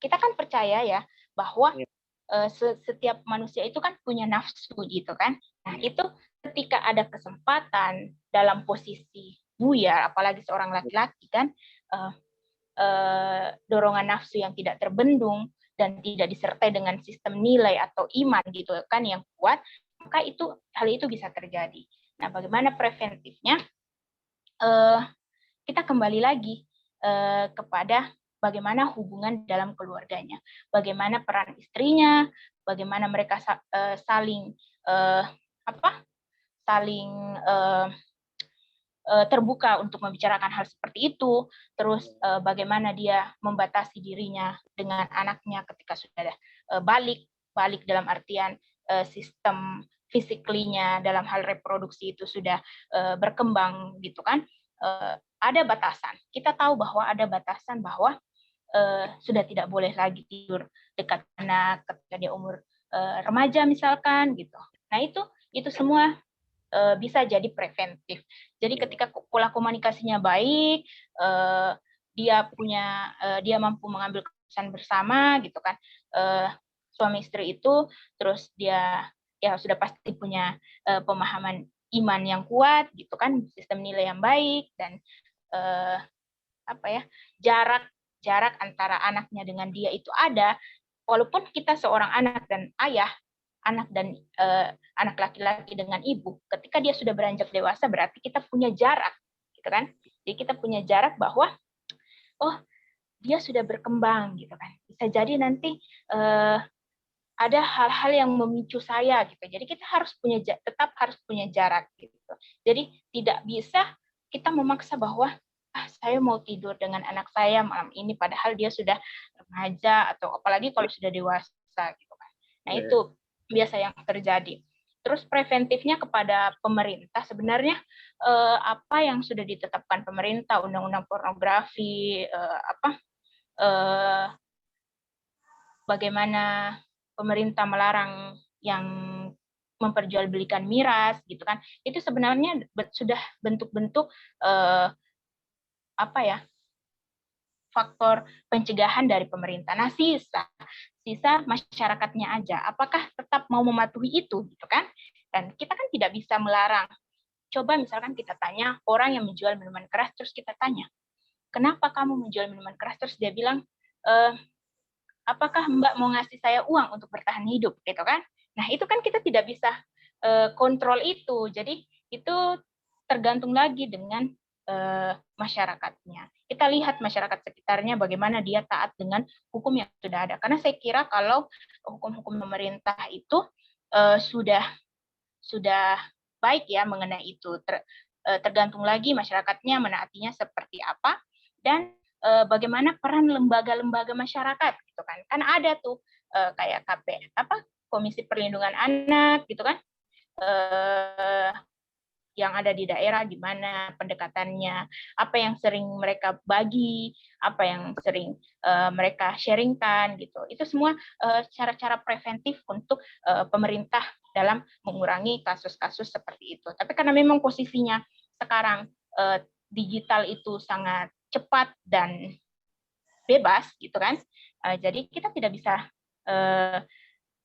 kita kan percaya ya bahwa setiap manusia itu kan punya nafsu gitu kan. Nah, itu ketika ada kesempatan dalam posisi buyar, apalagi seorang laki-laki kan, dorongan nafsu yang tidak terbendung dan tidak disertai dengan sistem nilai atau iman gitu kan yang kuat, maka hal itu bisa terjadi. Nah, bagaimana preventifnya? Kita kembali lagi kepada bagaimana hubungan dalam keluarganya, bagaimana peran istrinya, bagaimana mereka saling terbuka untuk membicarakan hal seperti itu, terus bagaimana dia membatasi dirinya dengan anaknya ketika sudah balik dalam artian sistem fisiklinya dalam hal reproduksi itu sudah berkembang gitu kan. Ada batasan. Kita tahu bahwa ada batasan bahwa sudah tidak boleh lagi tidur dekat anak ketika dia umur remaja misalkan gitu. Nah, itu semua bisa jadi preventif. Jadi ketika pola komunikasinya baik, dia mampu mengambil keputusan bersama gitu kan, suami istri itu, terus dia ya sudah pasti punya pemahaman iman yang kuat gitu kan, sistem nilai yang baik, dan jarak antara anaknya dengan dia itu ada. Walaupun kita seorang anak dan ayah, anak laki-laki dengan ibu, ketika dia sudah beranjak dewasa berarti kita punya jarak, gitu kan? Jadi kita punya jarak bahwa dia sudah berkembang, gitu kan? Bisa jadi nanti ada hal-hal yang memicu saya, gitu. Jadi kita tetap harus punya jarak, gitu. Jadi tidak bisa kita memaksa bahwa saya mau tidur dengan anak saya malam ini, padahal dia sudah remaja atau apalagi kalau sudah dewasa, gitu kan? Nah itu biasa yang terjadi. Terus preventifnya kepada pemerintah, sebenarnya apa yang sudah ditetapkan pemerintah, undang-undang pornografi, bagaimana pemerintah melarang yang memperjualbelikan miras, gitu kan? Itu sebenarnya sudah bentuk-bentuk faktor pencegahan dari pemerintah. Nah, sisa masyarakatnya aja. Apakah tetap mau mematuhi itu, gitu kan? Dan kita kan tidak bisa melarang. Coba misalkan kita tanya orang yang menjual minuman keras, terus kita tanya, kenapa kamu menjual minuman keras? Terus dia bilang, apakah Mbak mau ngasih saya uang untuk bertahan hidup, gitu kan? Nah, itu kan kita tidak bisa kontrol itu. Jadi itu tergantung lagi dengan masyarakatnya. Kita lihat masyarakat sekitarnya bagaimana dia taat dengan hukum yang sudah ada. Karena saya kira kalau hukum-hukum pemerintah itu sudah baik ya mengenai itu. Tergantung lagi masyarakatnya menaatinya seperti apa, dan bagaimana peran lembaga-lembaga masyarakat gitu kan. Kan ada tuh kayak Komisi Perlindungan Anak gitu kan. Yang ada di daerah, gimana pendekatannya, apa yang sering mereka bagi, apa yang sering mereka sharingkan gitu. Itu semua cara-cara preventif untuk pemerintah dalam mengurangi kasus-kasus seperti itu. Tapi karena memang posisinya sekarang digital itu sangat cepat dan bebas gitu kan, jadi kita tidak bisa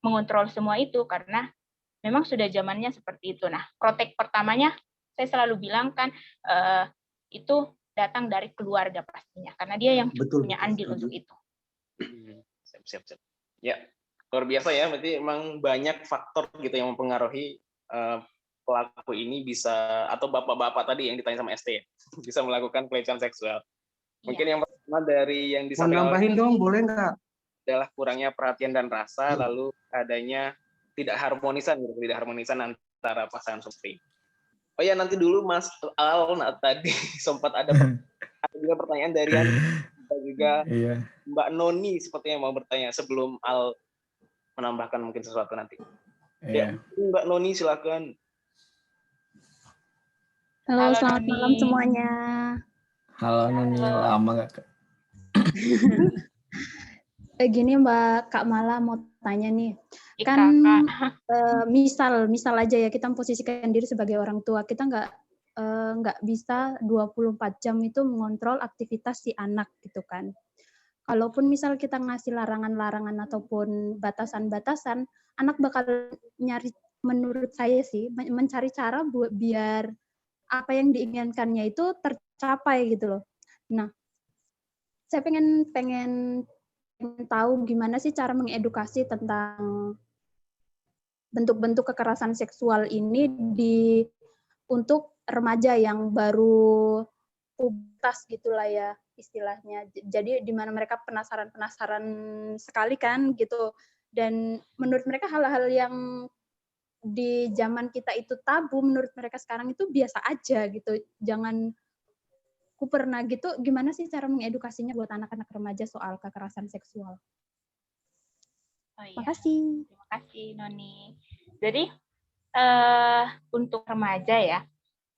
mengontrol semua itu karena memang sudah zamannya seperti itu. Nah, protek pertamanya saya selalu bilang kan itu datang dari keluarga pastinya, karena dia yang punya andil untuk itu. Siap. Ya, luar biasa ya. Berarti memang banyak faktor gitu yang mempengaruhi pelaku ini bisa, atau bapak-bapak tadi yang ditanya sama ST ya, bisa melakukan pelecehan seksual. Mungkin yang pertama dari yang disampaikan, nambahin dong, boleh nggak? Adalah kurangnya perhatian dan rasa, lalu adanya tidak harmonisan antara pasangan suami. Oh ya, nanti dulu Mas Al, tadi sempat ada juga pertanyaan dari juga Mbak Noni sepertinya mau bertanya sebelum Al menambahkan mungkin sesuatu nanti. Ya, Mbak Noni silakan. Halo, selamat malam semuanya. Halo Noni, lama nggak? Gini Mbak Kak Mala mau tanya nih, kan misal aja ya kita memposisikan diri sebagai orang tua, kita nggak bisa 24 jam itu mengontrol aktivitas si anak gitu kan. Kalaupun misal kita ngasih larangan-larangan ataupun batasan-batasan, anak bakal nyari menurut saya sih mencari cara buat biar apa yang diinginkannya itu tercapai gitu loh. Nah, saya pengen tahu gimana sih cara mengedukasi tentang bentuk-bentuk kekerasan seksual ini untuk remaja yang baru pubertas gitulah ya istilahnya. Jadi di mana mereka penasaran sekali kan gitu. Dan menurut mereka hal-hal yang di zaman kita itu tabu, menurut mereka sekarang itu biasa aja gitu. Jangan ku pernah gitu, gimana sih cara mengedukasinya buat anak-anak remaja soal kekerasan seksual? Oh, iya. Makasih. Terima kasih Noni. Jadi untuk remaja ya,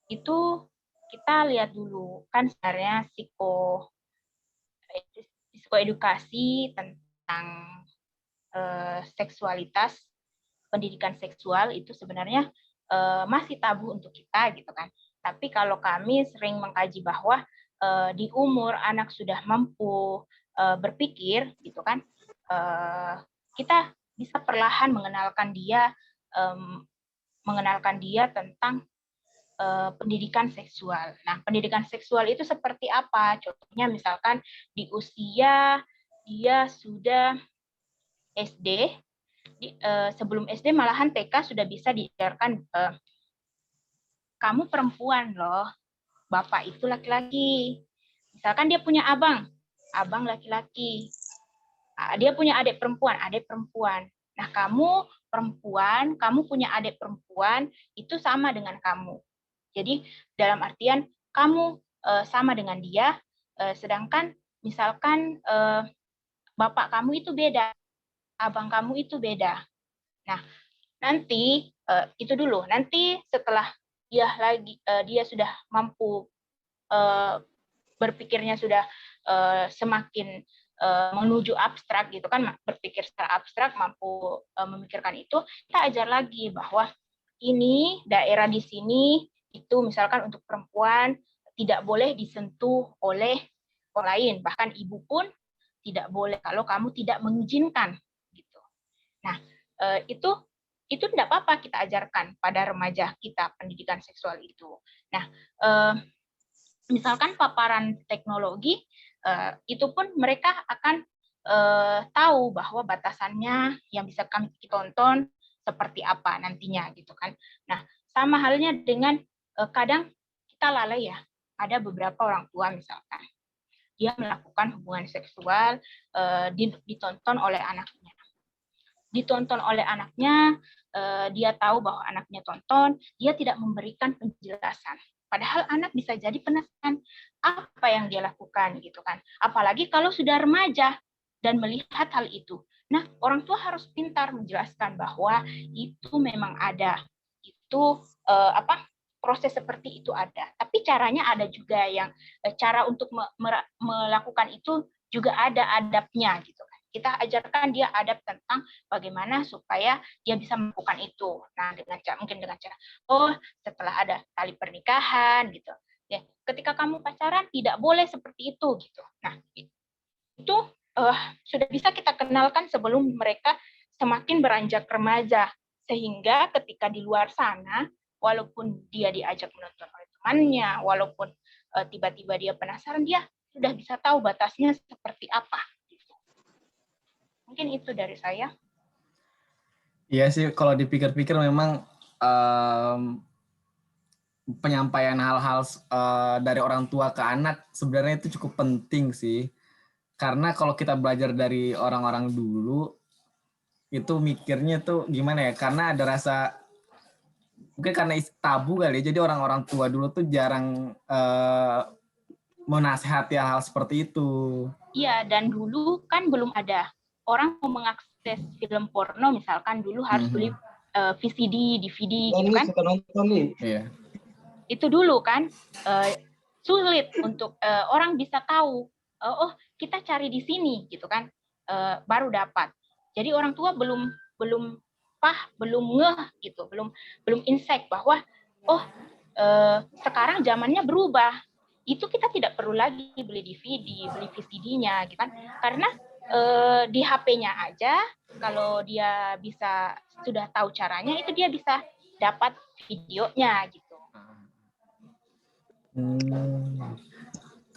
itu kita lihat dulu kan sebenarnya psikoedukasi tentang seksualitas, pendidikan seksual itu sebenarnya masih tabu untuk kita gitu kan. Tapi kalau kami sering mengkaji bahwa di umur anak sudah mampu berpikir gitu kan, kita bisa perlahan mengenalkan dia tentang pendidikan seksual. Nah, pendidikan seksual itu seperti apa? Contohnya misalkan di usia dia sudah SD, sebelum SD malahan TK sudah bisa diajarkan kamu perempuan loh, bapak itu laki-laki. Misalkan dia punya abang laki-laki. Dia punya adik perempuan. Nah, kamu perempuan, kamu punya adik perempuan, itu sama dengan kamu. Jadi, dalam artian, kamu sama dengan dia, sedangkan misalkan bapak kamu itu beda, abang kamu itu beda. Nah, nanti, itu dulu. Nanti setelah dia sudah mampu berpikirnya sudah semakin menuju abstrak gitu kan, berpikir secara abstrak, mampu memikirkan itu, kita ajar lagi bahwa ini daerah di sini itu misalkan untuk perempuan tidak boleh disentuh oleh orang lain, bahkan ibu pun tidak boleh kalau kamu tidak mengizinkan gitu. Nah, itu tidak apa-apa kita ajarkan pada remaja kita pendidikan seksual itu. Nah, misalkan paparan teknologi, itu pun mereka akan tahu bahwa batasannya yang bisa kami tonton seperti apa nantinya gitu kan. Nah, sama halnya dengan kadang kita lalai ya, ada beberapa orang tua misalkan dia melakukan hubungan seksual ditonton oleh anaknya. Dia tahu bahwa anaknya tonton, dia tidak memberikan penjelasan. Padahal anak bisa jadi penasaran apa yang dia lakukan gitu kan. Apalagi kalau sudah remaja dan melihat hal itu. Nah, orang tua harus pintar menjelaskan bahwa itu memang ada. Itu proses seperti itu ada. Tapi caranya ada juga yang cara untuk melakukan itu juga ada adabnya gitu kan. Kita ajarkan dia adab tentang bagaimana supaya dia bisa melakukan itu. Nah, mungkin dengan cara, setelah ada tali pernikahan gitu. Ya, ketika kamu pacaran tidak boleh seperti itu gitu. Nah, itu sudah bisa kita kenalkan sebelum mereka semakin beranjak remaja, sehingga ketika di luar sana, walaupun dia diajak menonton oleh temannya, walaupun tiba-tiba dia penasaran, dia sudah bisa tahu batasnya seperti apa. Mungkin itu dari saya. Iya sih, kalau dipikir-pikir memang penyampaian hal-hal dari orang tua ke anak sebenarnya itu cukup penting sih. Karena kalau kita belajar dari orang-orang dulu, itu mikirnya tuh gimana ya, karena ada rasa, mungkin karena tabu kali ya, jadi orang-orang tua dulu tuh jarang menasehati hal-hal seperti itu. Iya, dan dulu kan belum ada. Orang mau mengakses film porno misalkan dulu harus beli VCD, DVD gitu kan. Suka nonton nih. Iya. Itu dulu kan sulit untuk orang bisa tahu, kita cari di sini gitu kan, baru dapat. Jadi orang tua belum ngeh gitu, belum insight bahwa sekarang zamannya berubah. Itu kita tidak perlu lagi beli DVD, beli VCD-nya gitu kan. Karena di HP-nya aja, kalau dia sudah tahu caranya, itu dia bisa dapat videonya gitu.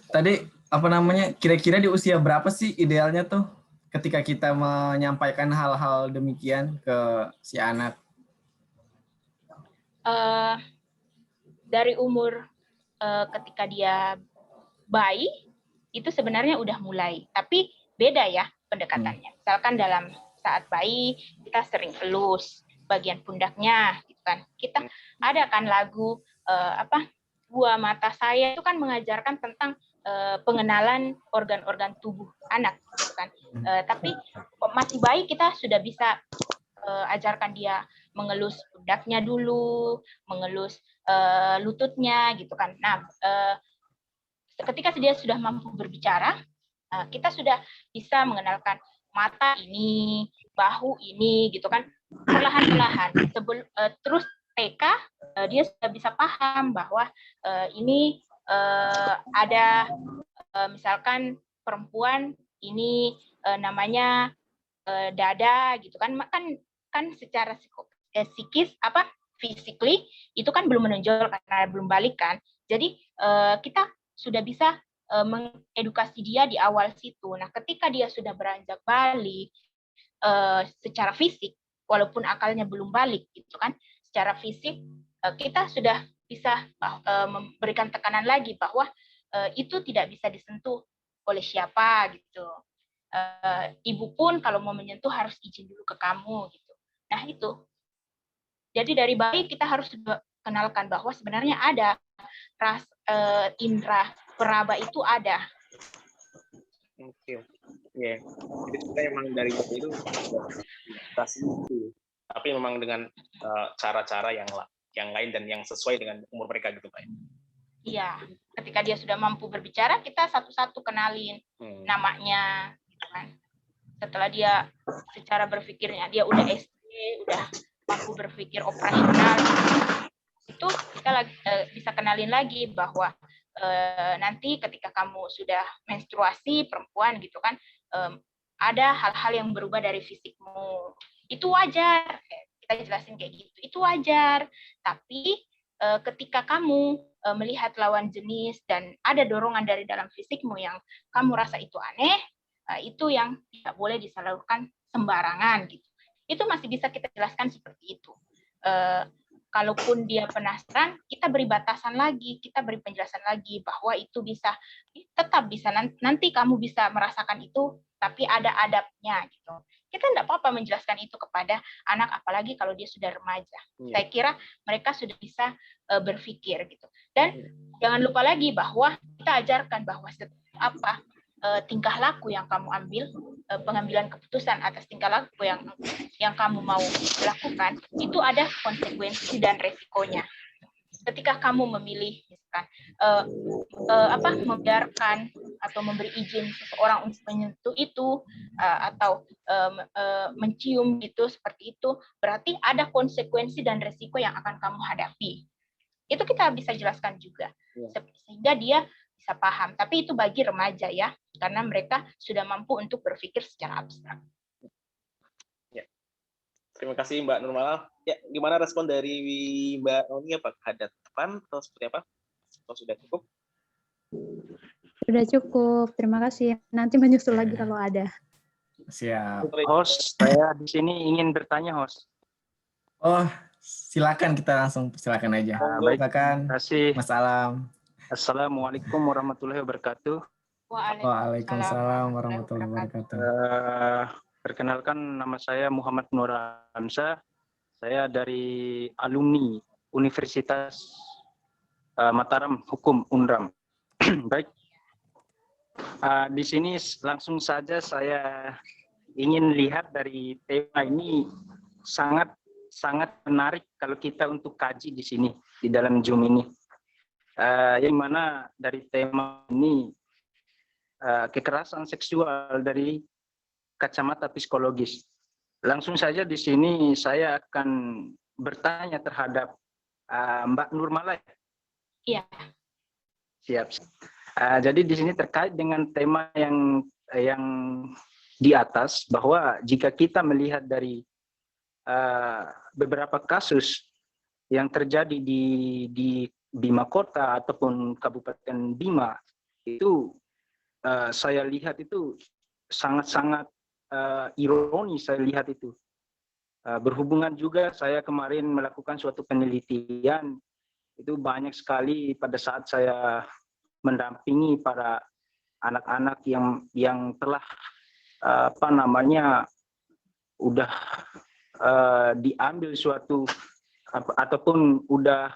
Tadi apa namanya? Kira-kira di usia berapa sih idealnya tuh ketika kita menyampaikan hal-hal demikian ke si anak? Dari umur ketika dia bayi itu sebenarnya udah mulai, tapi beda ya pendekatannya. Misalkan dalam saat bayi kita sering elus bagian pundaknya, gitu kan. Kita ada kan lagu Buah Mata Saya itu kan mengajarkan tentang pengenalan organ-organ tubuh anak, gitu kan. Tapi masih bayi kita sudah bisa ajarkan dia mengelus pundaknya dulu, mengelus lututnya, gitu kan. Nah, ketika dia sudah mampu berbicara, kita sudah bisa mengenalkan mata ini, bahu ini, gitu kan, perlahan-lahan. Terus TK dia sudah bisa paham bahwa ini ada misalkan perempuan ini namanya dada, gitu kan, secara psikis physically itu kan belum menonjol karena belum balik kan. Jadi kita sudah bisa mengedukasi dia di awal situ. Nah, ketika dia sudah beranjak balik secara fisik, walaupun akalnya belum balik, gitu kan, secara fisik kita sudah bisa memberikan tekanan lagi bahwa itu tidak bisa disentuh oleh siapa, gitu. Ibu pun kalau mau menyentuh harus izin dulu ke kamu, gitu. Nah, itu. Jadi dari bayi kita harus kenalkan bahwa sebenarnya ada indera peraba itu ada. Oke. Ya. Jadi kita memang dari bayi itu itu, tapi memang dengan cara-cara yang lain dan yang sesuai dengan umur mereka gitu, Pak. Iya. Ketika dia sudah mampu berbicara, kita satu-satu kenalin namanya, gitu kan. Setelah dia secara berpikirnya dia udah SD, udah mampu berpikir operasional, itu kita bisa kenalin lagi bahwa nanti ketika kamu sudah menstruasi perempuan, gitu kan, ada hal-hal yang berubah dari fisikmu. Itu wajar. Kita jelasin kayak gitu. Itu wajar. Tapi ketika kamu melihat lawan jenis dan ada dorongan dari dalam fisikmu yang kamu rasa itu aneh, itu yang tidak boleh disalurkan sembarangan, gitu. Itu masih bisa kita jelaskan seperti itu. Kalaupun dia penasaran, kita beri batasan lagi, kita beri penjelasan lagi bahwa itu tetap bisa nanti kamu bisa merasakan itu, tapi ada adabnya, gitu. Kita tidak apa-apa menjelaskan itu kepada anak, apalagi kalau dia sudah remaja. Saya kira mereka sudah bisa berpikir, gitu. Dan jangan lupa lagi bahwa kita ajarkan bahwa apa tingkah laku yang kamu ambil, pengambilan keputusan atas tingkah laku yang kamu mau lakukan, itu ada konsekuensi dan resikonya. Ketika kamu memilih misalkan membiarkan atau memberi izin seseorang untuk menyentuh itu atau mencium itu seperti itu, berarti ada konsekuensi dan resiko yang akan kamu hadapi. Itu kita bisa jelaskan juga sehingga dia bisa paham. Tapi itu bagi remaja ya, karena mereka sudah mampu untuk berpikir secara abstrak. Ya. Terima kasih Mbak Nurmala. Ya, gimana respon dari Mbak Noni? Apakah ada tanggapan atau seperti apa? Atau sudah cukup? Sudah cukup. Terima kasih. Nanti menyusul lagi kalau ada. Siap. Host, saya di sini ingin bertanya, host. Oh, silakan, kita langsung silakan aja. Silakan. Terima kasih. Mas Alam. Assalamualaikum warahmatullahi wabarakatuh. Waalaikumsalam warahmatullahi wabarakatuh. Perkenalkan, nama saya Muhammad Nur Hamzah. Saya dari alumni Universitas Mataram Hukum Unram. Baik. Di sini langsung saja saya ingin lihat dari tema ini sangat menarik kalau kita untuk kaji di sini di dalam Zoom ini. Yang mana dari tema ini kekerasan seksual dari kacamata psikologis. Langsung saja di sini saya akan bertanya terhadap Mbak Nurmala. Iya. Siap. Jadi di sini terkait dengan tema yang di atas, bahwa jika kita melihat dari beberapa kasus yang terjadi di Bima Kota ataupun Kabupaten Bima, itu saya lihat itu sangat-sangat ironis. Saya lihat itu berhubungan juga, saya kemarin melakukan suatu penelitian, itu banyak sekali pada saat saya mendampingi para anak-anak yang telah udah diambil suatu ataupun udah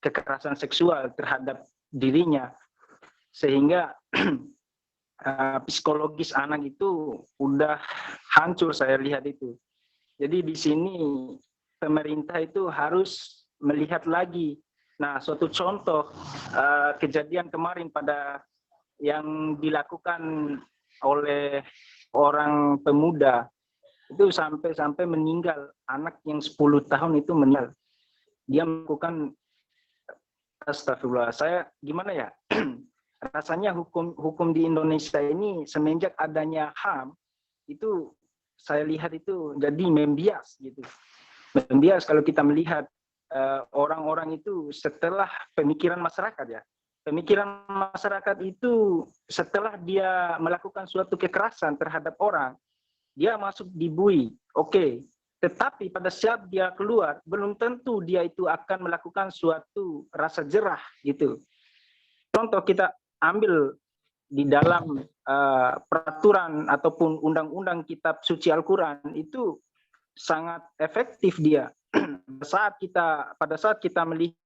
kekerasan seksual terhadap dirinya, sehingga psikologis anak itu udah hancur. Saya lihat itu. Jadi di sini pemerintah itu harus melihat lagi. Nah, suatu contoh kejadian kemarin pada yang dilakukan oleh orang pemuda itu sampai meninggal, anak yang 10 tahun itu meninggal. Dia melakukan, astagfirullah, saya gimana ya? Rasanya hukum di Indonesia ini semenjak adanya HAM itu saya lihat itu jadi membias gitu. Membias kalau kita melihat orang-orang itu setelah pemikiran masyarakat ya. Pemikiran masyarakat itu setelah dia melakukan suatu kekerasan terhadap orang, dia masuk di bui, oke. Tetapi pada saat dia keluar, belum tentu dia itu akan melakukan suatu rasa jerah gitu. Contoh kita ambil di dalam peraturan ataupun undang-undang kitab suci Al-Quran itu sangat efektif dia. Pada saat kita melihat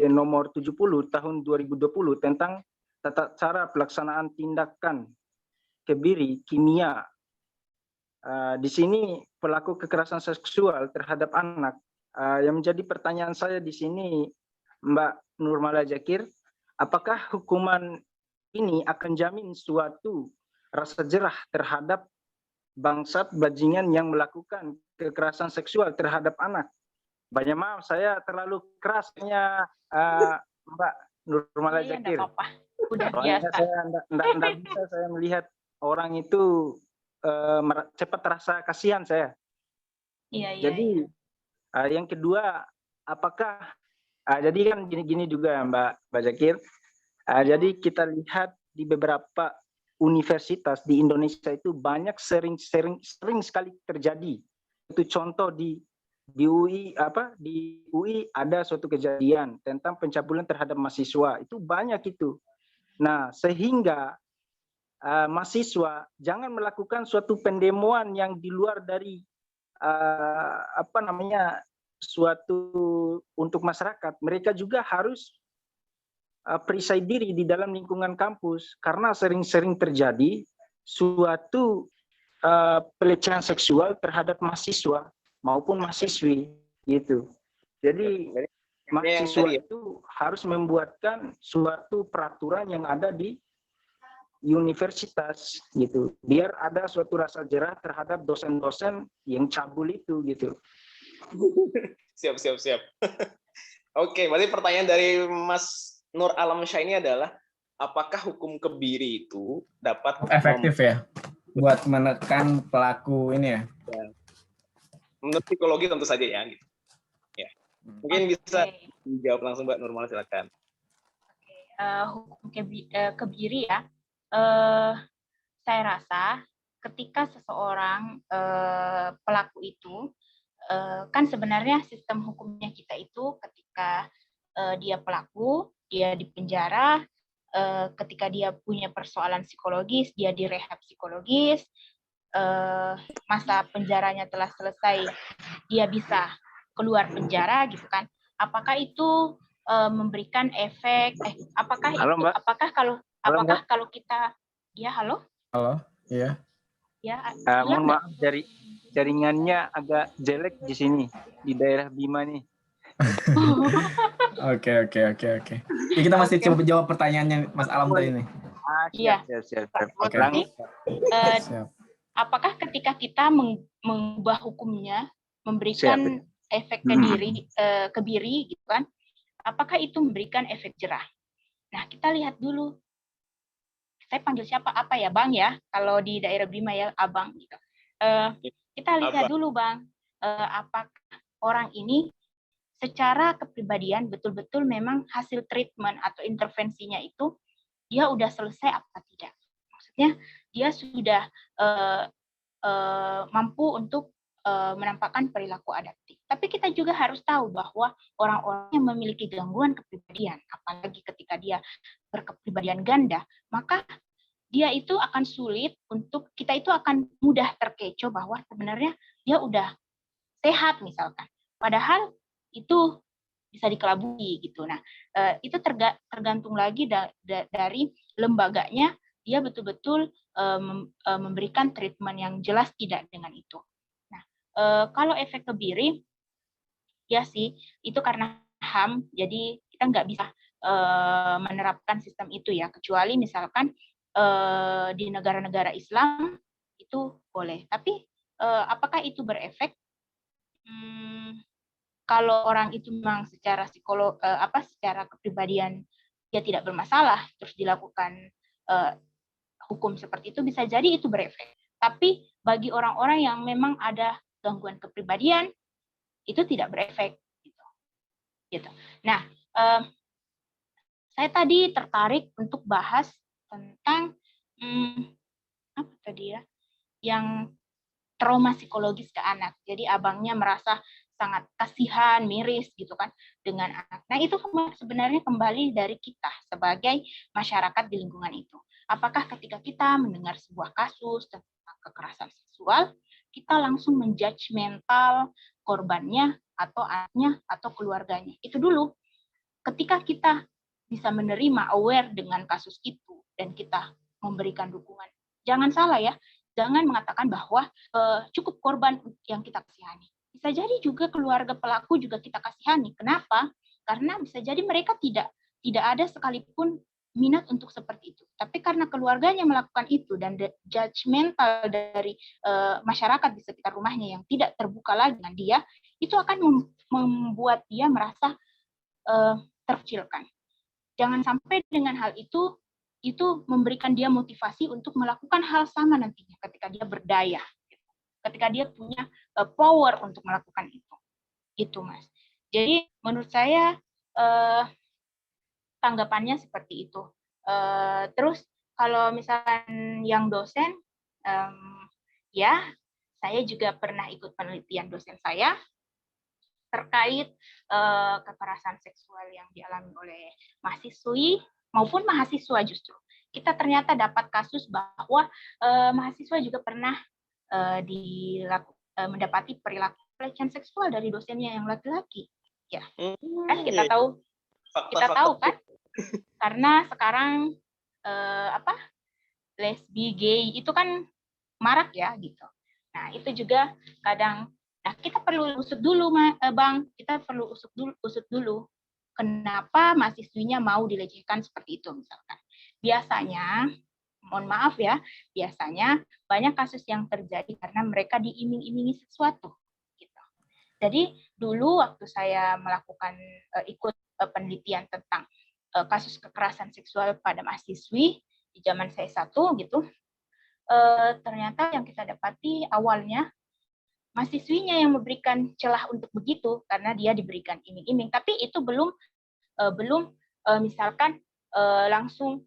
nomor 70 tahun 2020 tentang tata cara pelaksanaan tindakan kebiri kimia. Di sini pelaku kekerasan seksual terhadap anak. Yang menjadi pertanyaan saya di sini, Mbak Nurmala Zakir, apakah hukuman ini akan jamin suatu rasa jerah terhadap bangsat bajingan yang melakukan kekerasan seksual terhadap anak? Banyak maaf, saya terlalu kerasnya Mbak Nurmala Zakir. Iya, apa-apa. Udah biasa. Saya enggak bisa saya melihat orang itu cepat rasa kasihan saya. Iya. Jadi yang kedua, apakah jadi kan gini juga Mbak Zakir. Jadi kita lihat di beberapa universitas di Indonesia itu banyak sering sekali terjadi. Itu contoh di UI ada suatu kejadian tentang pencabulan terhadap mahasiswa, itu banyak itu. Nah, sehingga mahasiswa jangan melakukan suatu pendemoan yang di luar dari suatu untuk masyarakat. Mereka juga harus perisai diri di dalam lingkungan kampus, karena sering-sering terjadi suatu pelecehan seksual terhadap mahasiswa maupun mahasiswi gitu. Jadi mahasiswa itu harus membuatkan suatu peraturan yang ada di universitas gitu, biar ada suatu rasa jerah terhadap dosen-dosen yang cabul itu gitu. Siap. Oke, berarti pertanyaan dari Mas Nur Alamsyah ini adalah, apakah hukum kebiri itu dapat efektif ya buat menekan pelaku ini ya? Menurut psikologi tentu saja ya. Gitu. Ya. Mungkin bisa dijawab langsung Mbak Nurmala, silakan. Hukum kebiri ya. Saya rasa ketika seseorang pelaku itu kan sebenarnya sistem hukumnya kita itu ketika dia pelaku, dia dipenjara, ketika dia punya persoalan psikologis, dia direhab psikologis, masa penjaranya telah selesai, dia bisa keluar penjara gitu kan. Apakah itu memberikan efek? Apakah halo, itu? Mbak. Apakah kalau kita halo? Halo, iya. Ya. Mohon maaf, jaringannya agak jelek di sini di daerah Bima nih. Oke. Ya, kita masih Oke. coba jawab pertanyaannya Mas Alam tadi nih. Iya. Siap. Oke. Jadi, Siap. apakah ketika kita mengubah hukumnya, memberikan efek kebiri gitu kan, apakah itu memberikan efek jerah? Nah, kita lihat dulu. Saya panggil siapa? Apa ya, Bang ya? Kalau di daerah Bima ya, Abang gitu. Kita lihat dulu, Bang. Apakah orang ini secara kepribadian betul-betul memang hasil treatment atau intervensinya itu dia udah selesai apa tidak? Maksudnya dia sudah mampu untuk menampakkan perilaku adaptif. Tapi kita juga harus tahu bahwa orang-orang yang memiliki gangguan kepribadian, apalagi ketika dia berkepribadian ganda, maka dia itu akan sulit untuk, kita itu akan mudah terkecoh bahwa sebenarnya dia udah sehat misalkan. Padahal itu bisa dikelabui gitu. Nah, itu tergantung lagi dari lembaganya, dia betul-betul memberikan treatment yang jelas tidak dengan itu. Nah, kalau efek kebiri, ya sih, itu karena HAM, jadi kita nggak bisa menerapkan sistem itu ya, kecuali misalkan di negara-negara Islam itu boleh. Tapi apakah itu berefek? Kalau orang itu memang secara secara kepribadian dia tidak bermasalah, terus dilakukan hukum seperti itu, bisa jadi itu berefek. Tapi bagi orang-orang yang memang ada gangguan kepribadian, itu tidak berefek. Gitu. Nah, saya tadi tertarik untuk bahas tentang apa tadi ya, yang trauma psikologis ke anak. Jadi abangnya merasa sangat kasihan, miris gitu kan dengan anak. Nah, itu sebenarnya kembali dari kita sebagai masyarakat di lingkungan itu. Apakah ketika kita mendengar sebuah kasus tentang kekerasan seksual, kita langsung menjudgmental korbannya atau anaknya atau keluarganya? Itu dulu. Ketika kita bisa menerima, aware dengan kasus itu, dan kita memberikan dukungan. Jangan salah ya, jangan mengatakan bahwa cukup korban yang kita kasihani. Bisa jadi juga keluarga pelaku juga kita kasihani. Kenapa? Karena bisa jadi mereka tidak ada sekalipun minat untuk seperti itu. Tapi karena keluarganya melakukan itu dan judgmental dari masyarakat di sekitar rumahnya yang tidak terbuka lagi dengan dia, itu akan membuat dia merasa terkecilkan. Jangan sampai dengan hal itu memberikan dia motivasi untuk melakukan hal sama nantinya ketika dia berdaya, ketika dia punya power untuk melakukan itu. Itu, Mas. Jadi menurut saya tanggapannya seperti itu. Terus kalau misalkan yang dosen, ya saya juga pernah ikut penelitian dosen saya terkait kekerasan seksual yang dialami oleh mahasiswi maupun mahasiswa justru. Kita ternyata dapat kasus bahwa mahasiswa juga pernah mendapati perilaku pelecehan seksual dari dosennya yang laki-laki. Ya, kan kita tahu kan, karena sekarang lesbi, gay itu kan marak ya gitu. Nah itu juga kadang. Nah, kita perlu usut dulu, Bang. Kita perlu usut dulu. Kenapa mahasiswinya mau dilecehkan seperti itu, misalkan. Biasanya, mohon maaf ya, biasanya banyak kasus yang terjadi karena mereka diiming-imingi sesuatu. Gitu. Jadi, dulu waktu saya melakukan ikut penelitian tentang kasus kekerasan seksual pada mahasiswi, di zaman saya S1, gitu, ternyata yang kita dapati awalnya, mahasiswinya yang memberikan celah untuk begitu karena dia diberikan iming-iming, tapi itu belum misalkan langsung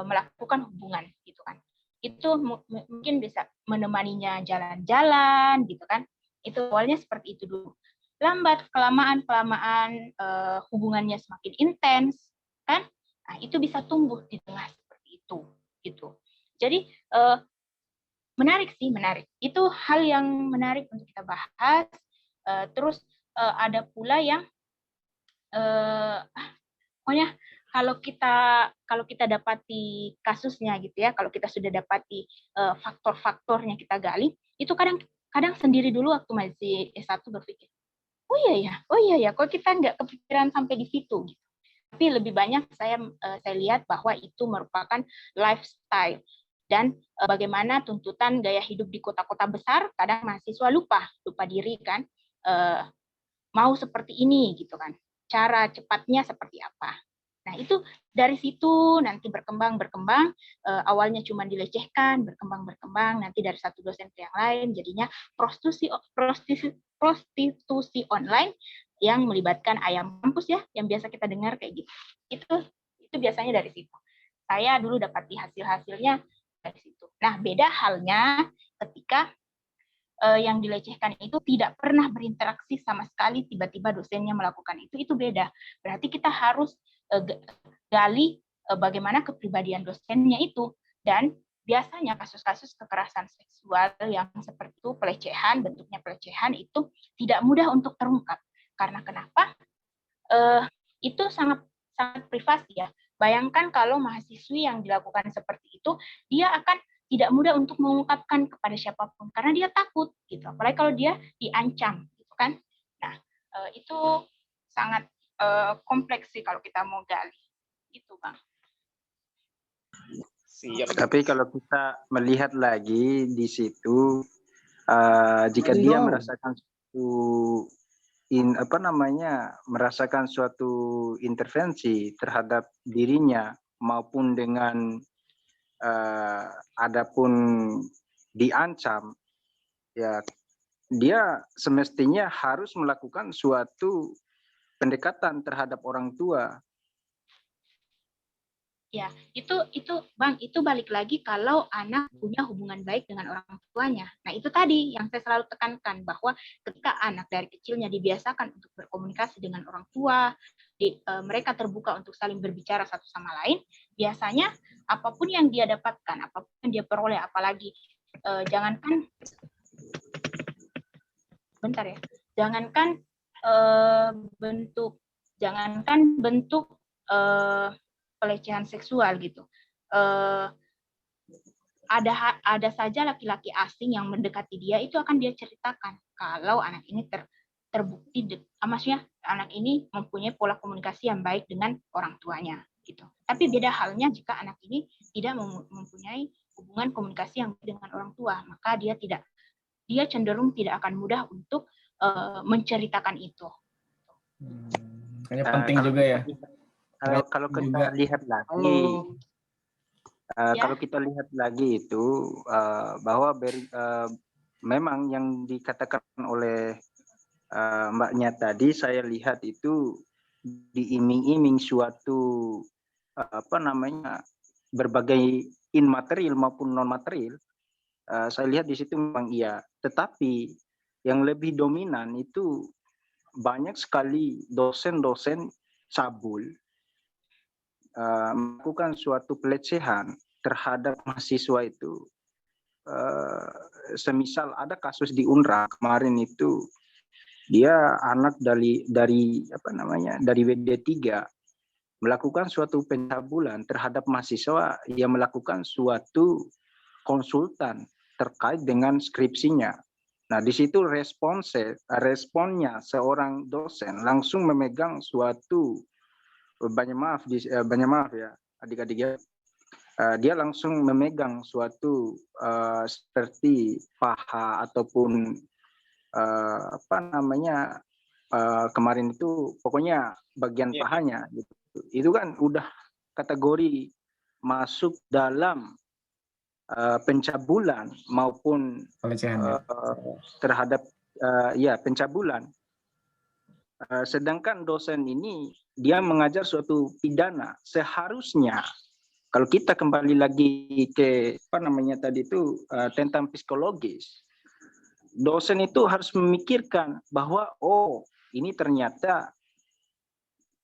melakukan hubungan gitu kan. Itu mungkin bisa menemaninya jalan-jalan gitu kan. Itu awalnya seperti itu dulu. Lambat kelamaan hubungannya semakin intens kan. Nah, itu bisa tumbuh di tengah seperti itu gitu. Jadi menarik. Itu hal yang menarik untuk kita bahas. Terus ada pula yang pokoknya kalau kita dapati kasusnya gitu ya, kalau kita sudah dapati faktor-faktornya kita gali, itu kadang sendiri dulu waktu masih S1 berpikir, oh iya ya, kok kita nggak kepikiran sampai di situ. Gitu. Tapi lebih banyak saya lihat bahwa itu merupakan lifestyle dan bagaimana tuntutan gaya hidup di kota-kota besar kadang mahasiswa lupa diri kan, mau seperti ini gitu kan, cara cepatnya seperti apa. Nah itu dari situ nanti berkembang, awalnya cuma dilecehkan, berkembang, nanti dari satu dosen ke yang lain, jadinya prostitusi online yang melibatkan ayam kampus ya, yang biasa kita dengar kayak gitu. Itu biasanya dari situ. Saya dulu dapat di hasil-hasilnya dari situ. Nah, beda halnya ketika yang dilecehkan itu tidak pernah berinteraksi sama sekali, tiba-tiba dosennya melakukan itu beda. Berarti kita harus gali bagaimana kepribadian dosennya itu. Dan biasanya kasus-kasus kekerasan seksual yang seperti itu, bentuknya pelecehan itu tidak mudah untuk terungkap. Karena kenapa? Itu sangat privasi ya. Bayangkan kalau mahasiswi yang dilakukan seperti itu, dia akan tidak mudah untuk mengungkapkan kepada siapapun karena dia takut gitu. Apalagi kalau dia diancam gitu kan. Nah, itu sangat kompleks sih kalau kita mau gali. Itu, Bang. Siap. Tapi kalau kita melihat lagi di situ, jika dia merasakan merasakan suatu intervensi terhadap dirinya maupun dengan adapun diancam, ya dia semestinya harus melakukan suatu pendekatan terhadap orang tua. Ya, itu Bang, itu balik lagi kalau anak punya hubungan baik dengan orang tuanya. Nah, itu tadi yang saya selalu tekankan, bahwa ketika anak dari kecilnya dibiasakan untuk berkomunikasi dengan orang tua, mereka terbuka untuk saling berbicara satu sama lain, biasanya apapun yang dia dapatkan, apapun yang dia peroleh, apalagi jangankan bentuk pelecehan seksual gitu. Ada saja laki-laki asing yang mendekati dia, itu akan dia ceritakan kalau anak ini terbukti, maksudnya anak ini mempunyai pola komunikasi yang baik dengan orang tuanya gitu. Tapi beda halnya jika anak ini tidak mempunyai hubungan komunikasi yang baik dengan orang tua, maka dia cenderung tidak akan mudah untuk menceritakan itu. Kayaknya penting juga ya. Kalau kita lihat lagi, kalau kita lihat lagi itu bahwa memang yang dikatakan oleh mbaknya tadi, saya lihat itu diiming-iming suatu berbagai immaterial maupun non material. Saya lihat di situ memang iya, tetapi yang lebih dominan itu banyak sekali dosen-dosen cabul melakukan suatu pelecehan terhadap mahasiswa itu. Semisal ada kasus di Unra kemarin itu, dia anak dari WD3 melakukan suatu pencabulan terhadap mahasiswa yang melakukan suatu konsultan terkait dengan skripsinya. Nah, di situ responnya seorang dosen langsung memegang suatu, banyak maaf ya adik-adik ya, dia langsung memegang suatu seperti paha ataupun kemarin itu pokoknya bagian pahanya gitu. Itu kan udah kategori masuk dalam pencabulan maupun terhadap pencabulan. Sedangkan dosen ini dia mengajar suatu pidana. Seharusnya kalau kita kembali lagi ke tentang psikologis, dosen itu harus memikirkan bahwa ini ternyata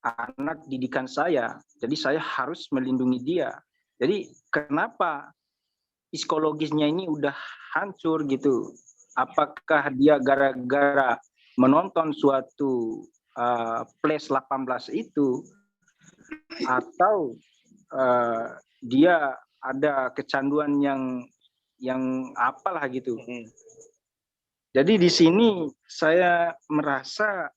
anak didikan saya, jadi saya harus melindungi dia. Jadi kenapa psikologisnya ini udah hancur gitu? Apakah dia gara-gara menonton suatu Plus 18 itu, atau dia ada kecanduan yang apalah gitu? Jadi di sini saya merasa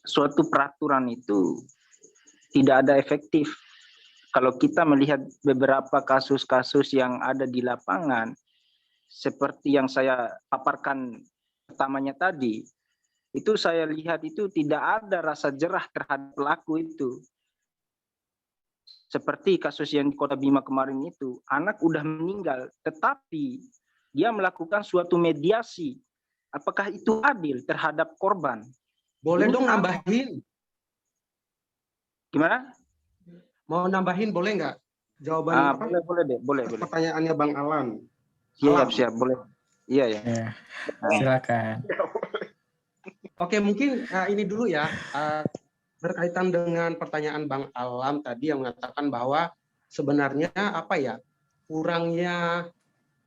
suatu peraturan itu tidak ada efektif. Kalau kita melihat beberapa kasus-kasus yang ada di lapangan, seperti yang saya paparkan pertamanya tadi, itu saya lihat itu tidak ada rasa jerah terhadap pelaku itu. Seperti kasus yang di Kota Bima kemarin itu, anak udah meninggal, tetapi dia melakukan suatu mediasi. Apakah itu adil terhadap korban? Boleh Ini dong nambahin. Gimana? Mau nambahin boleh nggak? Jawaban apa? Boleh deh, boleh. Pertanyaannya Bang Alan. Siap, boleh. Iya ya. Ya, silakan. Oke, mungkin ini dulu ya. Berkaitan dengan pertanyaan Bang Alam tadi yang mengatakan bahwa sebenarnya apa ya, kurangnya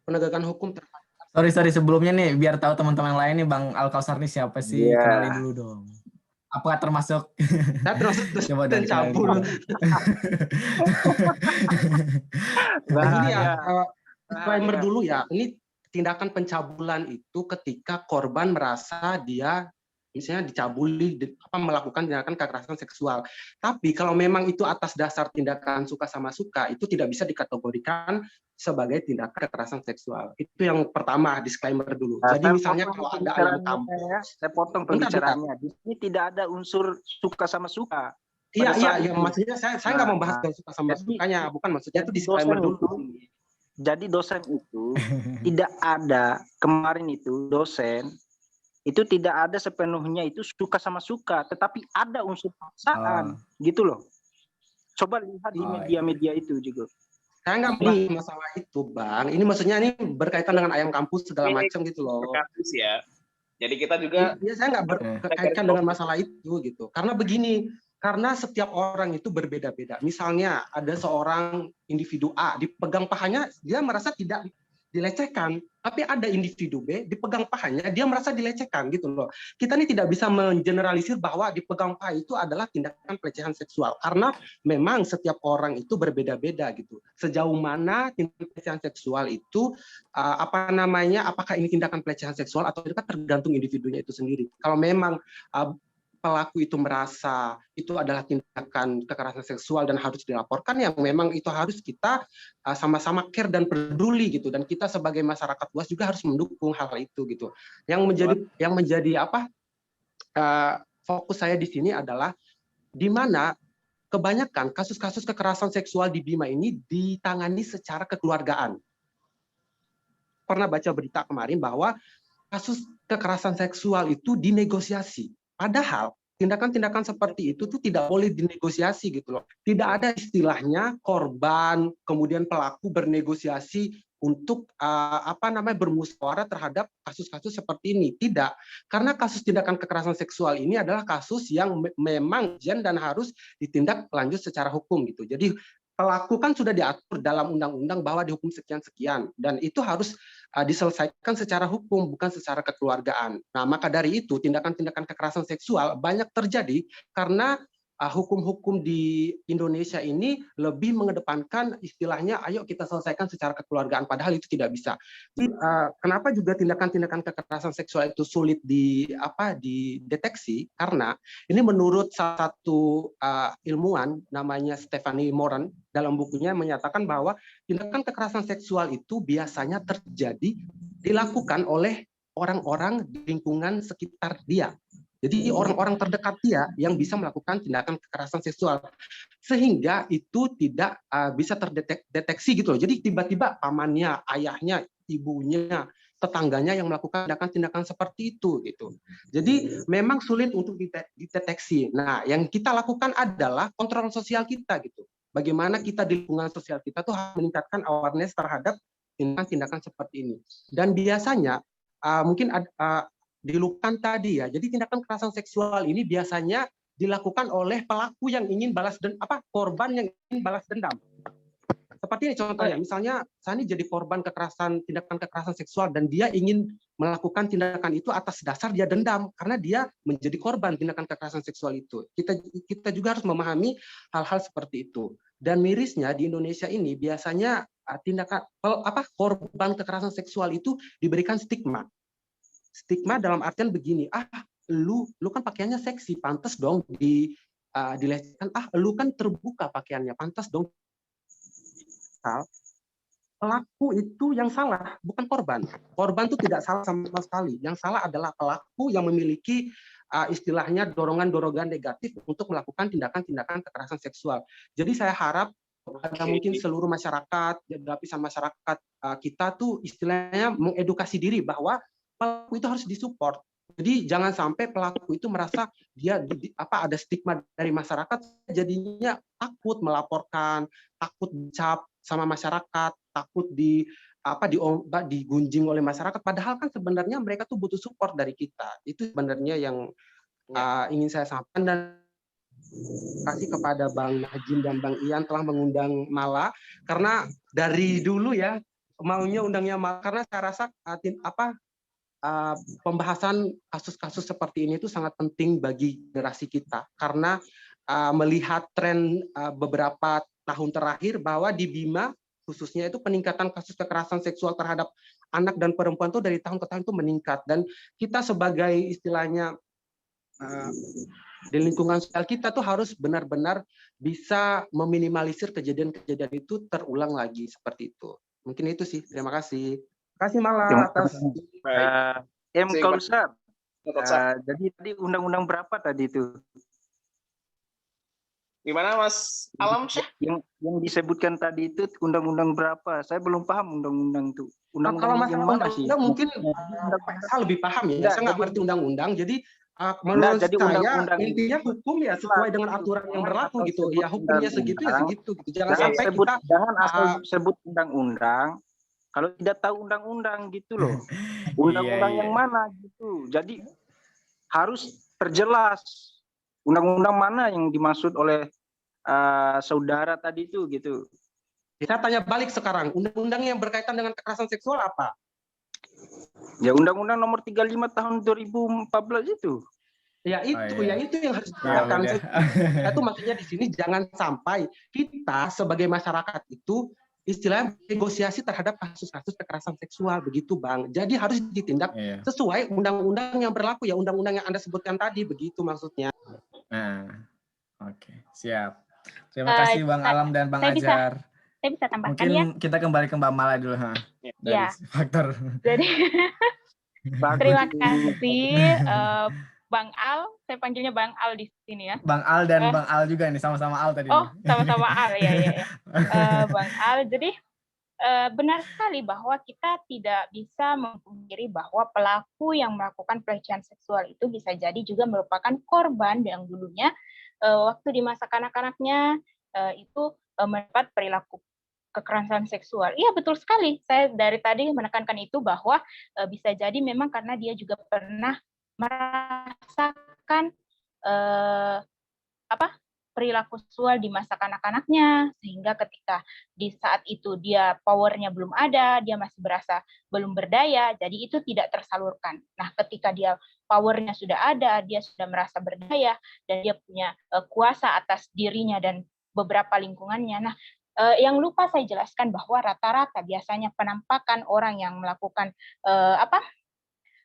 penegakan hukum terhadap. Sorry sebelumnya nih, biar tahu teman-teman lain nih Bang Alkausar nih siapa sih? Yeah. Kenali dulu dong. Apakah termasuk? Saya termasuk Coba dong, pencabul. Ini ya, disclaimer dulu ya. Ini tindakan pencabulan itu ketika korban merasa dia misalnya dicabuli, melakukan tindakan kekerasan seksual. Tapi kalau memang itu atas dasar tindakan suka sama suka, itu tidak bisa dikategorikan sebagai tindakan kekerasan seksual. Itu yang pertama, disclaimer dulu. Jadi misalnya kalau ada ayam kampus, saya potong pembicaraannya. Di sini tidak ada unsur suka sama suka. Iya, maksudnya saya nggak membahas suka sama sukanya, bukan, maksudnya itu disclaimer dulu. Jadi dosen itu tidak ada, kemarin itu dosen itu tidak ada sepenuhnya itu suka sama suka, tetapi ada unsur paksaan, gitu loh. Coba lihat di media-media itu juga. Saya nggak bahas masalah itu, Bang. Ini maksudnya ini berkaitan dengan ayam kampus segala macam gitu loh. Kampus ya. Jadi kita juga. Ya, saya nggak berkaitan dengan masalah itu gitu. Karena begini, karena setiap orang itu berbeda-beda. Misalnya ada seorang individu A dipegang pahanya, dia merasa tidak dilecehkan, tapi ada individu B dipegang pahanya, dia merasa dilecehkan gitu loh. Kita ini tidak bisa mengeneralisir bahwa dipegang paha itu adalah tindakan pelecehan seksual, karena memang setiap orang itu berbeda-beda gitu. Sejauh mana tindakan pelecehan seksual itu apakah ini tindakan pelecehan seksual atau tidak, tergantung individunya itu sendiri. Kalau memang pelaku itu merasa itu adalah tindakan kekerasan seksual dan harus dilaporkan, yang memang itu harus kita sama-sama care dan peduli gitu, dan kita sebagai masyarakat luas juga harus mendukung hal itu gitu. Yang menjadi fokus saya di sini adalah di mana kebanyakan kasus-kasus kekerasan seksual di Bima ini ditangani secara kekeluargaan. Pernah baca berita kemarin bahwa kasus kekerasan seksual itu dinegosiasi. Padahal tindakan-tindakan seperti itu tuh tidak boleh dinegosiasi gitu loh. Tidak ada istilahnya korban kemudian pelaku bernegosiasi untuk bermusyawarah terhadap kasus-kasus seperti ini. Tidak. Karena kasus tindakan kekerasan seksual ini adalah kasus yang memang dan harus ditindak lanjut secara hukum gitu. Jadi pelaku kan sudah diatur dalam undang-undang bahwa dihukum sekian-sekian, dan itu harus diselesaikan secara hukum, bukan secara kekeluargaan. Nah, maka dari itu tindakan-tindakan kekerasan seksual banyak terjadi karena hukum-hukum di Indonesia ini lebih mengedepankan istilahnya ayo kita selesaikan secara kekeluargaan, padahal itu tidak bisa. Jadi, kenapa juga tindakan-tindakan kekerasan seksual itu sulit dideteksi? Karena ini menurut salah satu ilmuwan namanya Stephanie Moran, dalam bukunya menyatakan bahwa tindakan kekerasan seksual itu biasanya terjadi dilakukan oleh orang-orang di lingkungan sekitar dia. Jadi orang-orang terdekat dia yang bisa melakukan tindakan kekerasan seksual, sehingga itu tidak bisa terdeteksi gitu loh. Jadi tiba-tiba pamannya, ayahnya, ibunya, tetangganya yang melakukan tindakan seperti itu gitu. Jadi memang sulit untuk dideteksi. Nah, yang kita lakukan adalah kontrol sosial kita gitu. Bagaimana kita di lingkungan sosial kita tuh harus meningkatkan awareness terhadap tindakan-tindakan seperti ini. Dan biasanya mungkin dilupakan tadi ya. Jadi tindakan kekerasan seksual ini biasanya dilakukan oleh pelaku yang ingin korban yang ingin balas dendam. Seperti ini contohnya, misalnya Sani jadi korban tindakan kekerasan seksual dan dia ingin melakukan tindakan itu atas dasar dia dendam karena dia menjadi korban tindakan kekerasan seksual itu. Kita juga harus memahami hal-hal seperti itu. Dan mirisnya di Indonesia ini biasanya tindakan korban kekerasan seksual itu diberikan stigma. stigma dalam artian begini, lu kan pakaiannya seksi, pantas dong dilecehkan. Lu kan terbuka pakaiannya, pantas dong. Pelaku itu yang salah, bukan korban. Korban itu tidak salah sama sekali. Yang salah adalah pelaku yang memiliki istilahnya dorongan-dorongan negatif untuk melakukan tindakan-tindakan kekerasan seksual. Jadi saya harap kepada mungkin seluruh masyarakat, lapisan masyarakat kita tuh istilahnya mengedukasi diri bahwa pelaku itu harus disupport. Jadi jangan sampai pelaku itu merasa dia ada stigma dari masyarakat, jadinya takut melaporkan, takut dicap sama masyarakat, takut digunjing oleh masyarakat. Padahal kan sebenarnya mereka tuh butuh support dari kita. Itu sebenarnya yang ingin saya sampaikan, dan kasih kepada Bang Najim dan Bang Ian telah mengundang Mala, karena dari dulu ya maunya undangnya Mala, karena saya rasa pembahasan kasus-kasus seperti ini itu sangat penting bagi generasi kita, karena melihat tren beberapa tahun terakhir bahwa di Bima khususnya itu peningkatan kasus kekerasan seksual terhadap anak dan perempuan itu dari tahun ke tahun itu meningkat, dan kita sebagai istilahnya di lingkungan sosial kita tuh harus benar-benar bisa meminimalisir kejadian-kejadian itu terulang lagi seperti itu. Mungkin itu sih. Terima kasih. Terima kasih Mala atas Kausar. Jadi tadi undang-undang berapa tadi itu? Gimana Mas Alam? Yang disebutkan tadi itu undang-undang berapa? Saya belum paham undang-undang itu. Kalau masalah undang-undang mungkin saya lebih paham ya. Saya nggak ngerti undang-undang. Jadi menurut saya intinya hukum ya sesuai dengan aturan yang berlaku gitu. Ya hukumnya segitu ya segitu. Gitu. Jangan sampai kita asal sebut undang-undang kalau tidak tahu undang-undang gitu loh. Undang-undang yang mana gitu. Jadi harus terjelas undang-undang mana yang dimaksud oleh saudara tadi itu gitu. Saya tanya balik sekarang, undang-undang yang berkaitan dengan kekerasan seksual apa? Ya Undang-Undang Nomor 35 tahun 2014 itu. Ya itu yang harus ditegakkan. Itu maksudnya di sini jangan sampai kita sebagai masyarakat itu istilahnya negosiasi terhadap kasus-kasus kekerasan seksual begitu Bang. Jadi harus ditindak sesuai undang-undang yang berlaku ya, undang-undang yang Anda sebutkan tadi begitu maksudnya. Nah, oke, siap. Terima kasih Bang Alam dan Bang Ajar. Saya bisa tambahkan mungkin ya. Kita kembali ke Mbak Mala dulu dari faktor. Jadi terima kasih Bang Al, saya panggilnya Bang Al di sini ya. Bang Al dan Bang Al juga nih, sama-sama Al tadi. Oh, sama-sama Al ya. Bang Al, jadi benar sekali bahwa kita tidak bisa memungkiri bahwa pelaku yang melakukan pelecehan seksual itu bisa jadi juga merupakan korban yang dulunya waktu di masa kanak-kanaknya itu mendapat perilaku kekerasan seksual. Iya betul sekali. Saya dari tadi menekankan itu bahwa bisa jadi memang karena dia juga pernah merasakan perilaku seksual di masa kanak-kanaknya, sehingga ketika di saat itu dia powernya belum ada, dia masih berasa belum berdaya, jadi itu tidak tersalurkan. Nah, ketika dia powernya sudah ada, dia sudah merasa berdaya, dan dia punya kuasa atas dirinya dan beberapa lingkungannya. Nah, yang lupa saya jelaskan bahwa rata-rata biasanya penampakan orang yang melakukan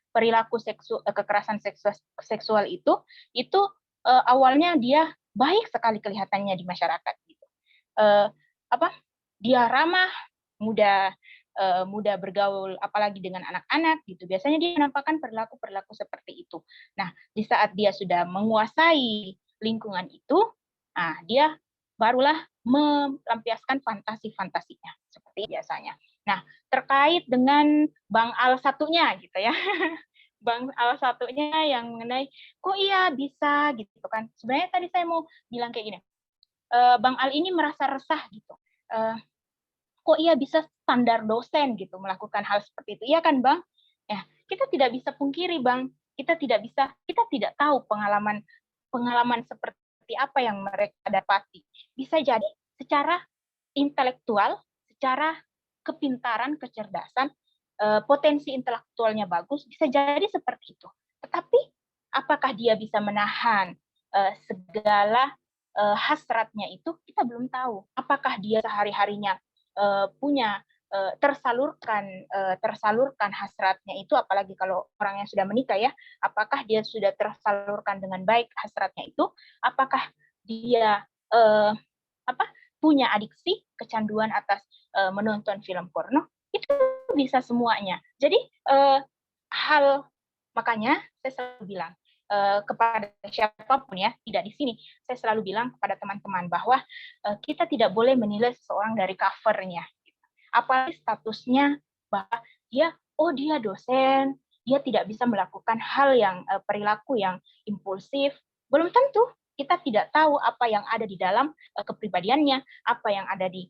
perilaku kekerasan seksual itu awalnya dia baik sekali kelihatannya di masyarakat gitu. Dia ramah, mudah bergaul apalagi dengan anak-anak gitu. Biasanya dia menampakkan perilaku seperti itu. Nah, di saat dia sudah menguasai lingkungan itu, dia barulah melampiaskan fantasi-fantasinya seperti biasanya. Nah, terkait dengan Bang Al satunya gitu ya. Bang Al satunya yang mengenai kok iya bisa gitu kan. Sebenarnya tadi saya mau bilang kayak gini. Bang Al ini merasa resah gitu. Kok iya bisa standar dosen gitu melakukan hal seperti itu. Iya kan, Bang? Ya, kita tidak bisa pungkiri, Bang. Kita tidak tahu pengalaman seperti apa yang mereka dapati. Bisa jadi secara intelektual, secara kepintaran, kecerdasan, potensi intelektualnya bagus, bisa jadi seperti itu. Tetapi apakah dia bisa menahan segala hasratnya itu, kita belum tahu. Apakah dia sehari-harinya punya tersalurkan hasratnya itu, apalagi kalau orang yang sudah menikah ya, apakah dia sudah tersalurkan dengan baik hasratnya itu, apakah dia punya adiksi, kecanduan atas menonton film porno, itu bisa semuanya. Jadi makanya saya selalu bilang kepada siapapun ya, tidak di sini, saya selalu bilang kepada teman-teman bahwa kita tidak boleh menilai seseorang dari covernya. Apalagi statusnya bahwa dia dosen, dia tidak bisa melakukan hal yang perilaku yang impulsif. Belum tentu, kita tidak tahu apa yang ada di dalam kepribadiannya, apa yang ada di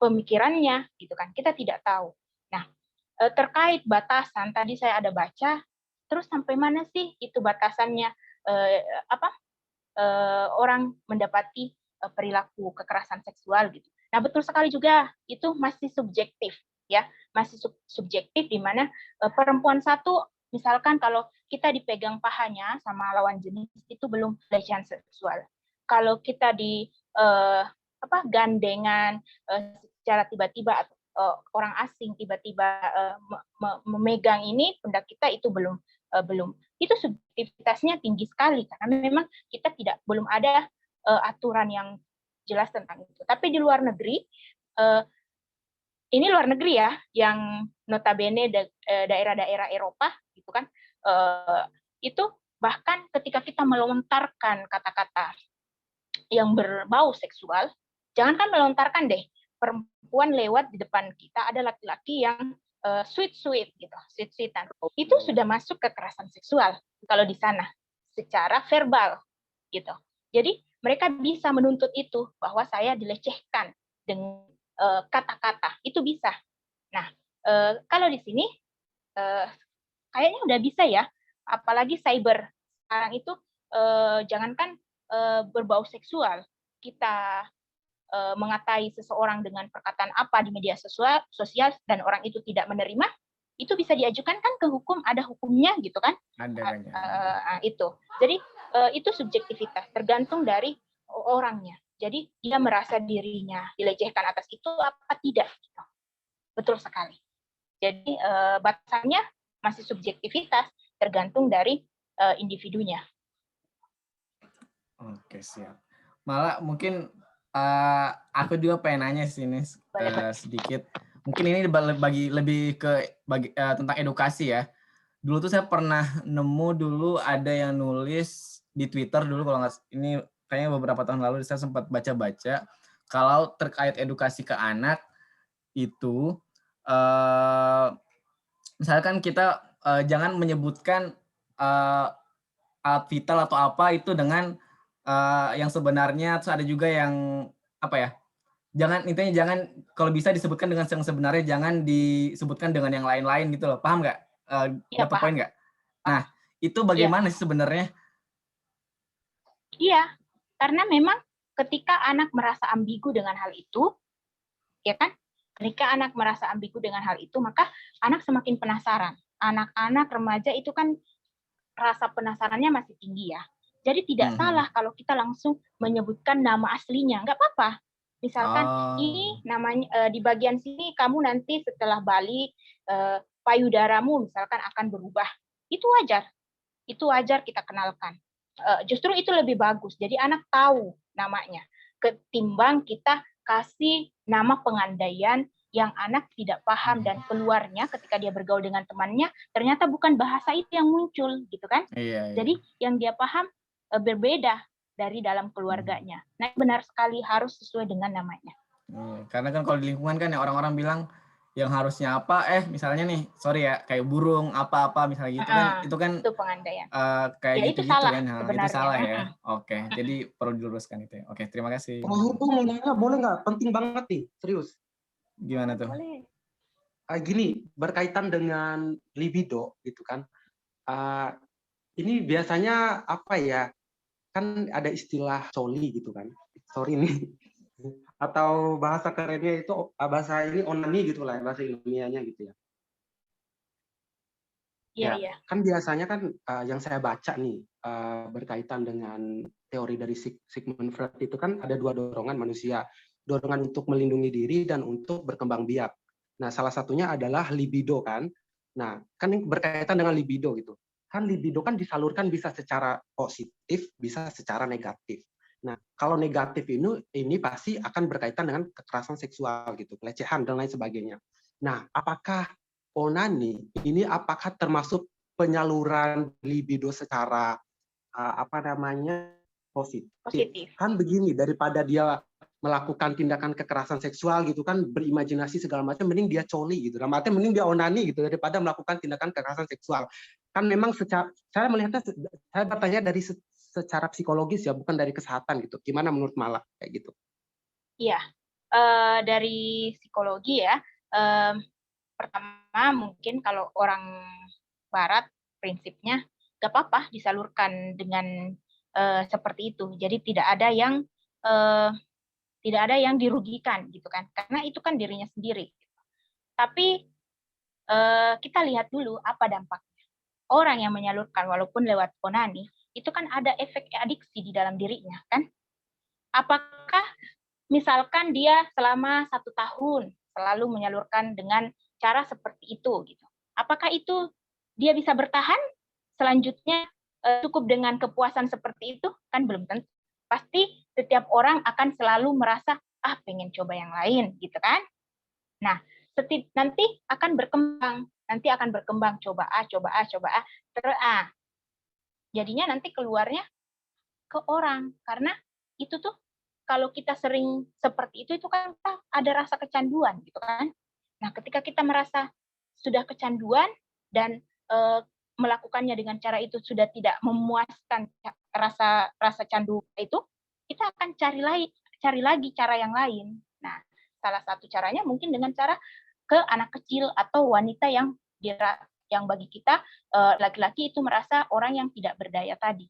pemikirannya, gitu kan? Kita tidak tahu. Nah, terkait batasan, tadi saya ada baca, terus sampai mana sih itu batasannya orang mendapati perilaku kekerasan seksual gitu. Nah, betul sekali juga, itu masih subjektif, ya, masih subjektif di mana perempuan satu, misalkan kalau kita dipegang pahanya sama lawan jenis, itu belum pelecehan seksual. Kalau kita gandengan secara tiba-tiba atau orang asing tiba-tiba memegang ini pundak kita, itu belum. Itu subjektivitasnya tinggi sekali karena memang kita belum ada aturan yang jelas tentang itu. Tapi di luar negeri, ini luar negeri ya, yang notabene daerah-daerah Eropa, gitu kan, itu bahkan ketika kita melontarkan kata-kata yang berbau seksual, jangankan melontarkan deh, perempuan lewat di depan kita, ada laki-laki yang sweet gitu, sweet-sweetan, itu sudah masuk kekerasan seksual kalau di sana, secara verbal, gitu. Jadi mereka bisa menuntut itu, bahwa saya dilecehkan dengan kata-kata, itu bisa. Nah, kalau di sini kayaknya udah bisa ya, apalagi cyber sekarang itu, jangankan berbau seksual, kita mengatai seseorang dengan perkataan apa di media sosial dan orang itu tidak menerima, itu bisa diajukan kan ke hukum, ada hukumnya gitu kan? Itu. Jadi itu subjektivitas, tergantung dari orangnya. Jadi dia merasa dirinya dilecehkan atas itu apa tidak? Gitu. Betul sekali. Jadi batasannya masih subjektivitas, tergantung dari individunya. Oke, siap. Malah mungkin aku juga pengen nanya sini sedikit. Mungkin ini lebih ke tentang edukasi ya. Dulu tuh saya pernah nemu dulu ada yang nulis di Twitter dulu, kalau nggak, ini kayaknya beberapa tahun lalu saya sempat baca-baca kalau terkait edukasi ke anak itu, misalkan kita jangan menyebutkan alat vital atau apa itu dengan yang sebenarnya, terus ada juga yang apa ya, intinya jangan, kalau bisa disebutkan dengan yang sebenarnya, jangan disebutkan dengan yang lain-lain gitu loh, paham nggak? Dapat poin nggak? Nah, itu bagaimana sih sebenarnya? Iya, karena memang ketika anak merasa ambigu dengan hal itu, ya kan? Ketika anak merasa ambigu dengan hal itu, maka anak semakin penasaran. Anak-anak remaja itu kan rasa penasarannya masih tinggi ya. Jadi tidak salah kalau kita langsung menyebutkan nama aslinya, nggak apa-apa. Misalkan ini namanya di bagian sini kamu nanti setelah balik payudaramu misalkan akan berubah. Itu wajar kita kenalkan. Justru itu lebih bagus. Jadi anak tahu namanya. Ketimbang kita kasih nama pengandaian yang anak tidak paham dan keluarnya ketika dia bergaul dengan temannya ternyata bukan bahasa itu yang muncul, gitu kan? Iya. Jadi yang dia paham berbeda dari dalam keluarganya. Nah, benar sekali harus sesuai dengan namanya. Karena kan kalau di lingkungan kan ya orang-orang bilang yang harusnya apa, misalnya nih, sorry ya, kayak burung apa-apa misalnya gitu kan, itu kan itu pengandaian. kayak ya, gitu-gitu salah, kan, itu salah ya. Oke, jadi perlu diluruskan itu ya. Oke, terima kasih. Mau nanya, boleh nggak? Penting banget nih, serius. Gimana tuh? Boleh. Gini, berkaitan dengan libido gitu kan. Ini biasanya apa ya? Kan ada istilah coli gitu kan. Sorry nih. Atau bahasa kerennya itu bahasa ini onani gitu lah, bahasa ilmiahnya gitu ya. Iya. Kan biasanya kan yang saya baca nih berkaitan dengan teori dari Sigmund Freud itu kan ada dua dorongan manusia. dorongan untuk melindungi diri dan untuk berkembang biak. Nah, salah satunya adalah libido kan. Nah, kan ini berkaitan dengan libido gitu. Kan libido kan disalurkan bisa secara positif, bisa secara negatif. Nah, kalau negatif ini pasti akan berkaitan dengan kekerasan seksual gitu, pelecehan dan lain sebagainya. Nah, apakah onani ini apakah termasuk penyaluran libido secara positif? Kan begini, daripada dia melakukan tindakan kekerasan seksual gitu kan, berimajinasi segala macam, mending dia coli gitu. Artinya mending dia onani gitu daripada melakukan tindakan kekerasan seksual. Kan memang saya melihatnya, saya bertanya dari secara psikologis ya, bukan dari kesehatan gitu. Gimana menurut Mala kayak gitu? Iya, dari psikologi ya. Pertama mungkin kalau orang Barat prinsipnya gak apa-apa disalurkan dengan seperti itu. Jadi tidak ada yang dirugikan gitu kan, karena itu kan dirinya sendiri. Tapi kita lihat dulu apa dampaknya. Orang yang menyalurkan walaupun lewat onani itu kan ada efek adiksi di dalam dirinya kan. Apakah misalkan dia selama 1 tahun selalu menyalurkan dengan cara seperti itu gitu, apakah itu dia bisa bertahan selanjutnya cukup dengan kepuasan seperti itu? Kan belum tentu. Pasti setiap orang akan selalu merasa pengen coba yang lain gitu kan. Nah, nanti akan berkembang coba A terus jadinya nanti keluarnya ke orang, karena itu tuh kalau kita sering seperti itu kan ada rasa kecanduan gitu kan. Nah, ketika kita merasa sudah kecanduan dan melakukannya dengan cara itu sudah tidak memuaskan rasa candu itu, kita akan cari lagi cara yang lain. Nah, salah satu caranya mungkin dengan cara ke anak kecil atau wanita yang bagi kita laki-laki itu merasa orang yang tidak berdaya tadi.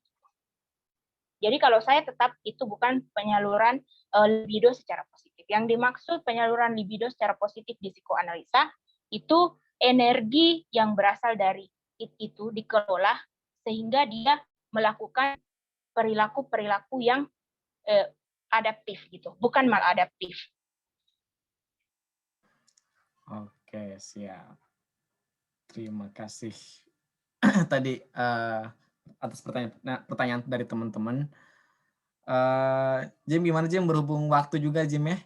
Jadi kalau saya tetap itu bukan penyaluran libido secara positif. Yang dimaksud penyaluran libido secara positif di psikoanalisa itu energi yang berasal dari itu dikelola sehingga dia melakukan perilaku-perilaku yang adaptif gitu, bukan maladaptif. Oke, siap. Terima kasih tadi atas pertanyaan dari teman-teman. Jim, gimana Jim? Berhubung waktu juga Jim ya?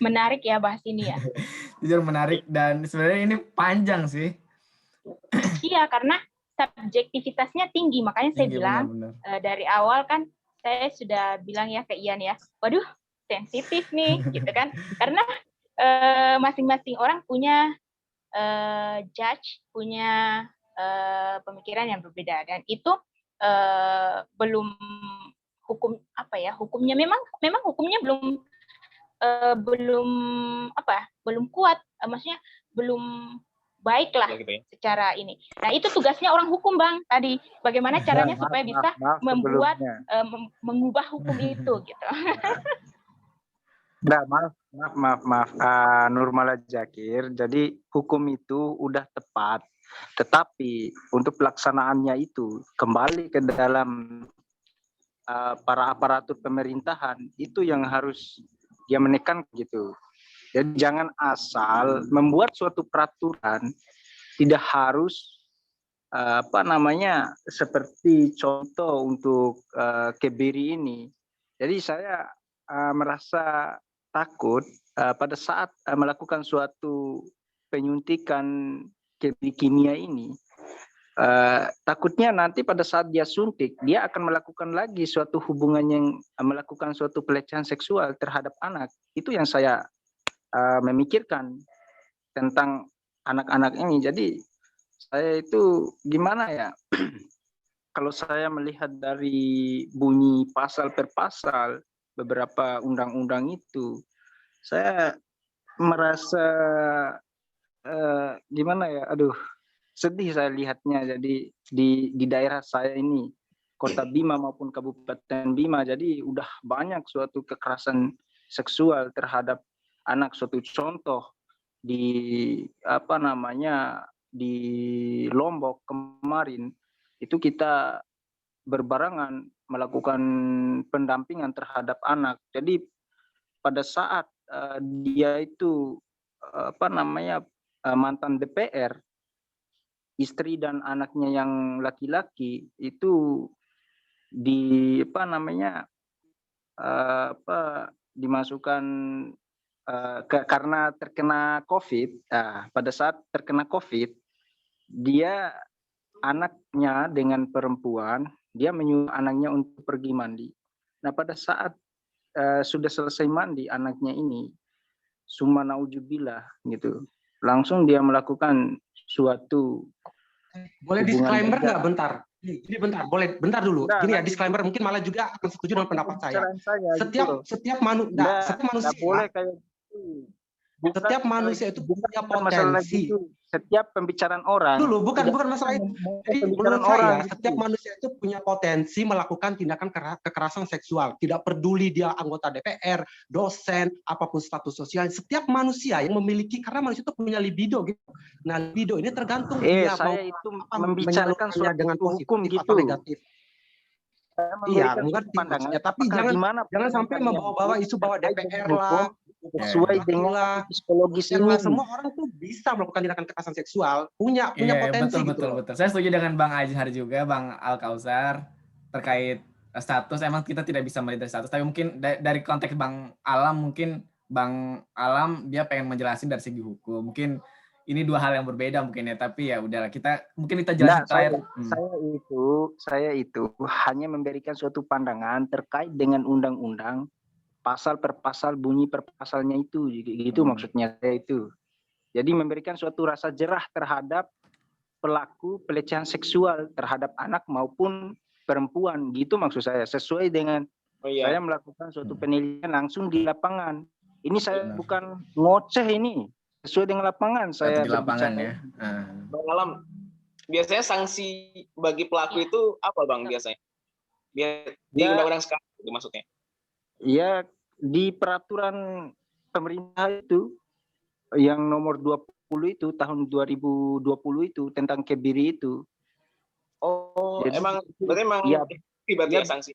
Menarik ya bahas ini ya. Jujur menarik dan sebenarnya ini panjang sih. Iya, karena subjektivitasnya tinggi, makanya saya bilang benar. Dari awal kan saya sudah bilang ya ke Ian ya, waduh sensitif nih gitu kan, karena masing-masing orang punya punya pemikiran yang berbeda, dan itu belum hukumnya memang hukumnya belum kuat, maksudnya belum baik lah secara ini. Nah, itu tugasnya orang hukum, Bang. Tadi bagaimana caranya supaya bisa mengubah hukum itu gitu. Maaf, Nurmala Zakir. Jadi hukum itu udah tepat, tetapi untuk pelaksanaannya itu kembali ke dalam para aparatur pemerintahan itu yang harus dia menekan gitu. Jadi jangan asal membuat suatu peraturan, tidak harus seperti contoh untuk kebiri ini. Jadi saya merasa takut pada saat melakukan suatu penyuntikan kebiri kimia ini. Takutnya nanti pada saat dia suntik, dia akan melakukan lagi suatu hubungan yang melakukan suatu pelecehan seksual terhadap anak. Itu yang saya memikirkan tentang anak-anak ini. Jadi saya itu gimana ya, kalau saya melihat dari bunyi pasal per pasal beberapa undang-undang itu, saya merasa gimana ya, sedih saya lihatnya. Jadi di daerah saya ini, Kota Bima maupun Kabupaten Bima, jadi udah banyak suatu kekerasan seksual terhadap anak. Suatu contoh di di Lombok kemarin itu kita berbarengan melakukan pendampingan terhadap anak. Jadi pada saat dia itu mantan DPR, istri dan anaknya yang laki-laki itu dimasukkan karena terkena COVID. Pada saat terkena COVID, dia anaknya dengan perempuan, dia menyuruh anaknya untuk pergi mandi. Nah, pada saat sudah selesai mandi anaknya ini, summa naujubillah gitu, langsung dia melakukan suatu boleh disclaimer nggak bentar? Ini bentar, boleh bentar dulu. Gini ya, disclaimer mungkin malah juga akan setuju dengan pendapat saya. Setiap manusia boleh kayak gitu. Setiap manusia itu punya potensi. Setiap pembicaraan orang. Bukan masalah itu. Jadi menurut saya, setiap manusia itu punya potensi melakukan tindakan kekerasan seksual. Tidak peduli dia anggota DPR, dosen, apapun status sosial. Setiap manusia yang memiliki, karena manusia itu punya libido gitu. Nah, libido ini tergantung dia saya itu membicarakan suatu dengan hukum gitu. Atau negatif. Iya, mungkin pandangannya, tapi jangan sampai membawa-bawa isu bahwa DPR lah, sesuai dengan psikologis ini. Semua orang tuh bisa melakukan tindakan kekerasan seksual, punya potensi. Betul. Saya setuju dengan Bang Azhar juga, Bang Al-Kausar, terkait status. Emang kita tidak bisa melihat dari status, tapi mungkin dari konteks Bang Alam, mungkin Bang Alam dia pengen menjelasin dari segi hukum. Mungkin ini dua hal yang berbeda mungkin ya, tapi ya udahlah, kita jelasin terakhir. Saya itu hanya memberikan suatu pandangan terkait dengan undang-undang, pasal per pasal, bunyi per pasalnya itu, gitu maksudnya saya itu. Jadi memberikan suatu rasa jerah terhadap pelaku pelecehan seksual terhadap anak maupun perempuan, gitu maksud saya. Sesuai dengan saya melakukan suatu penelitian langsung di lapangan. Ini saya bukan ngoceh ini. Sesuai dengan lapangan saya di lapangan ya. Bang Alam, biasanya sanksi bagi pelaku itu apa Bang biasanya? Di undang-undang sekarang itu maksudnya? Ya, di peraturan pemerintah itu yang nomor 20 itu tahun 2020 itu tentang kebiri itu. Oh, jadi, emang ya sanksi.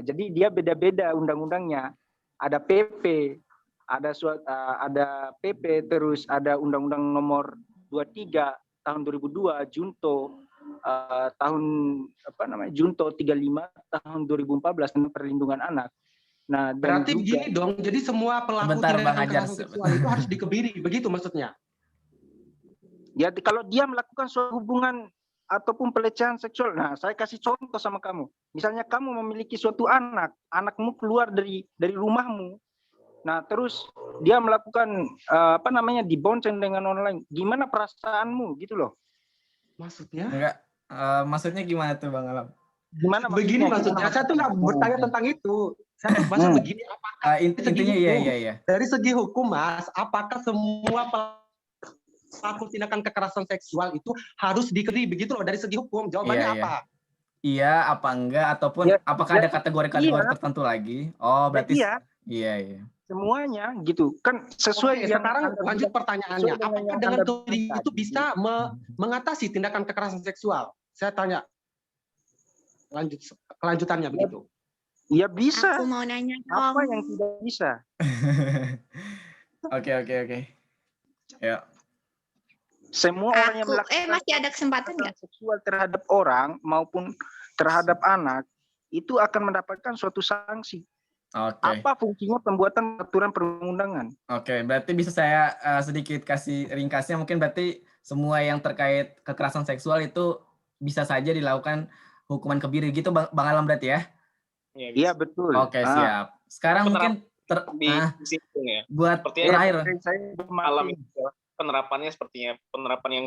Jadi dia beda-beda undang-undangnya. Ada PP, ada PP, terus ada Undang-Undang nomor 23 tahun 2002 Junto Junto 35 tahun 2014 tentang perlindungan anak. Nah, berarti begini dong, jadi semua pelaku tindakan kekerasan seksual itu harus dikebiri, begitu maksudnya? Ya, kalau dia melakukan suatu hubungan ataupun pelecehan seksual, nah saya kasih contoh sama kamu. Misalnya kamu memiliki suatu anakmu keluar dari rumahmu, nah terus dia melakukan dibonceng dengan online, gimana perasaanmu gitu loh? Maksudnya? Enggak, maksudnya gimana tuh Bang Alam? Gimana begini maksudnya? Saya tuh nggak bertanya tentang itu. Saya tuh bahasa begini, apakah intinya iya. Dari segi hukum, Mas, apakah semua pelaku tindakan kekerasan seksual itu harus dikebiri, begitu loh dari segi hukum? Jawabannya apa? Iya, apa enggak, ataupun apakah ada kategori-kategori tertentu lagi? Oh, berarti iya. Semuanya gitu kan sesuai. Sekarang lanjut pertanyaannya, apakah dengan kebiri itu bisa mengatasi tindakan kekerasan seksual? Saya tanya kelanjutannya begitu. Ya bisa. Aku mau nanya dong. Apa yang tidak bisa? Oke. Ya. Semua orang yang melakukan masih ada kesempatan nggak? Seksual terhadap orang maupun terhadap anak itu akan mendapatkan suatu sanksi. Apa fungsinya pembuatan aturan perundang-undangan? Oke, berarti bisa saya sedikit kasih ringkasnya. Mungkin berarti semua yang terkait kekerasan seksual itu bisa saja dilakukan hukuman kebiri gitu, Bang Alam berarti ya? Iya betul. Oke, siap. Sekarang mungkin buat terakhir. Penerapannya sepertinya penerapan yang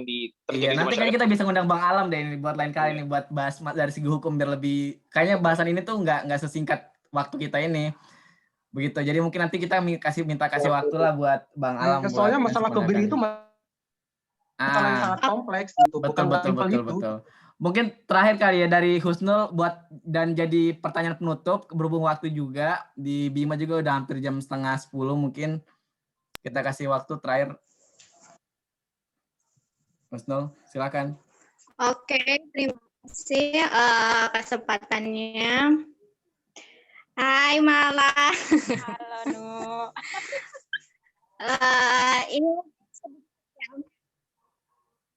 terjadi di nanti kan kita bisa ngundang Bang Alam deh ini buat lain kali nih buat bahas dari segi hukum biar lebih, kayaknya bahasan ini tuh nggak sesingkat waktu kita ini. Begitu. Jadi mungkin nanti kita minta kasih waktu lah buat Bang Alam. Soalnya masalah kebiri itu masalah yang sangat kompleks gitu. Betul. Mungkin terakhir kali ya dari Husnul buat dan jadi pertanyaan penutup, berhubung waktu juga di Bima juga udah hampir jam 9:30 mungkin kita kasih waktu terakhir. Husnul, silakan. Oke, terima kasih kesempatannya. Hai Mala. Halo Nu. Ini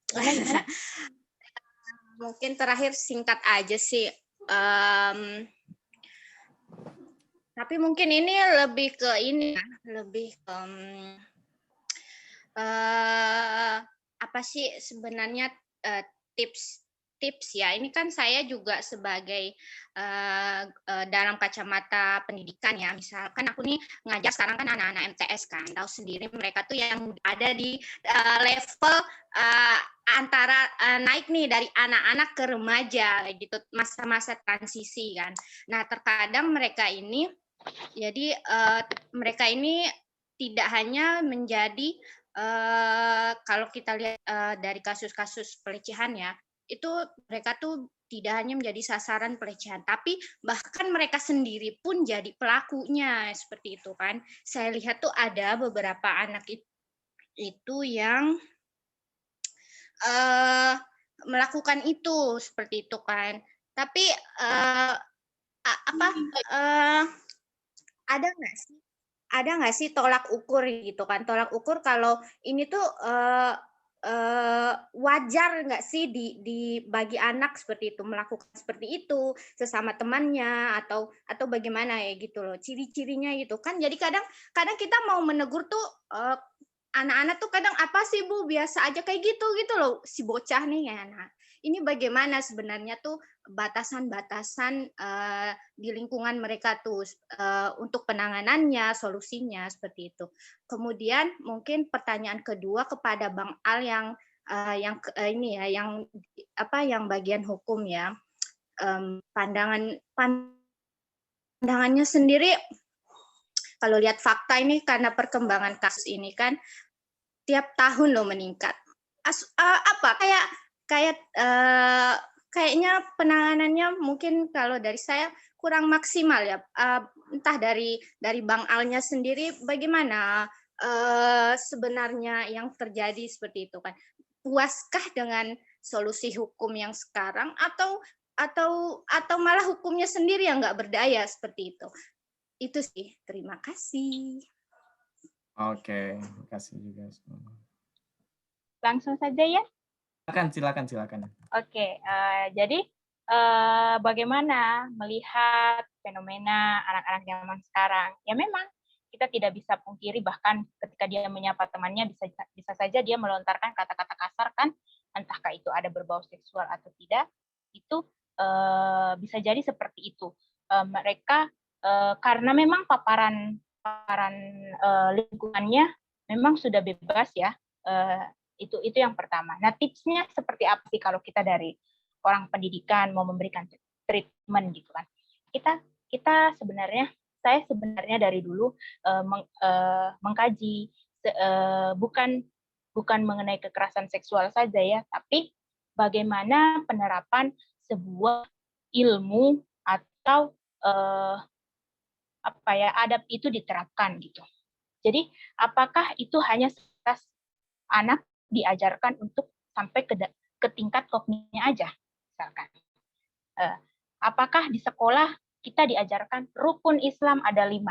Gimana? mungkin terakhir singkat aja sih. Tapi mungkin ini lebih ke ini ya, lebih ke apa sih sebenarnya tips ya. Ini kan saya juga sebagai dalam kacamata pendidikan ya. Misalkan aku nih ngajar sekarang kan anak-anak MTS kan, tahu sendiri mereka tuh yang ada di level antara naik nih dari anak-anak ke remaja gitu, masa-masa transisi kan. Nah, terkadang mereka ini jadi mereka ini tidak hanya menjadi kalau kita lihat dari kasus-kasus pelecehan ya, itu mereka tuh tidak hanya menjadi sasaran pelecehan, tapi bahkan mereka sendiri pun jadi pelakunya seperti itu kan. Saya lihat tuh ada beberapa anak itu yang melakukan itu seperti itu kan. Tapi ada nggak sih tolak ukur gitu kan? Tolak ukur kalau ini tuh wajar nggak sih bagi anak seperti itu melakukan seperti itu sesama temannya atau bagaimana ya gitu loh, ciri-cirinya gitu kan. Jadi kadang kita mau menegur tuh anak-anak tuh kadang apa sih Bu, biasa aja kayak gitu loh si bocah nih ya. Nah, ini bagaimana sebenarnya tuh batasan-batasan di lingkungan mereka tuh untuk penanganannya, solusinya seperti itu. Kemudian mungkin pertanyaan kedua kepada Bang Al yang ini ya, yang bagian hukum ya. Pandangannya sendiri kalau lihat fakta ini karena perkembangan kasus ini kan tiap tahun loh meningkat. Kayaknya penanganannya mungkin kalau dari saya kurang maksimal ya. Entah dari Bang Alnya sendiri bagaimana sebenarnya yang terjadi seperti itu kan. Puaskah dengan solusi hukum yang sekarang atau malah hukumnya sendiri yang nggak berdaya seperti itu? Itu sih. Terima kasih. Oke, terima kasih juga. Langsung saja ya. Silakan. Oke, jadi bagaimana melihat fenomena anak-anak zaman sekarang? Ya memang kita tidak bisa pungkiri bahkan ketika dia menyapa temannya bisa saja dia melontarkan kata-kata kasar kan, entahkah itu ada berbau seksual atau tidak, itu bisa jadi seperti itu. Mereka karena memang paparan lingkungannya memang sudah bebas ya. Itu yang pertama. Nah, tipsnya seperti apa sih kalau kita dari orang pendidikan mau memberikan treatment gitu kan? Saya sebenarnya dari dulu mengkaji bukan mengenai kekerasan seksual saja ya, tapi bagaimana penerapan sebuah ilmu atau adab itu diterapkan gitu. Jadi apakah itu hanya sebatas anak diajarkan untuk sampai ke tingkat kognitifnya aja, misalkan. Apakah di sekolah kita diajarkan rukun Islam ada 5.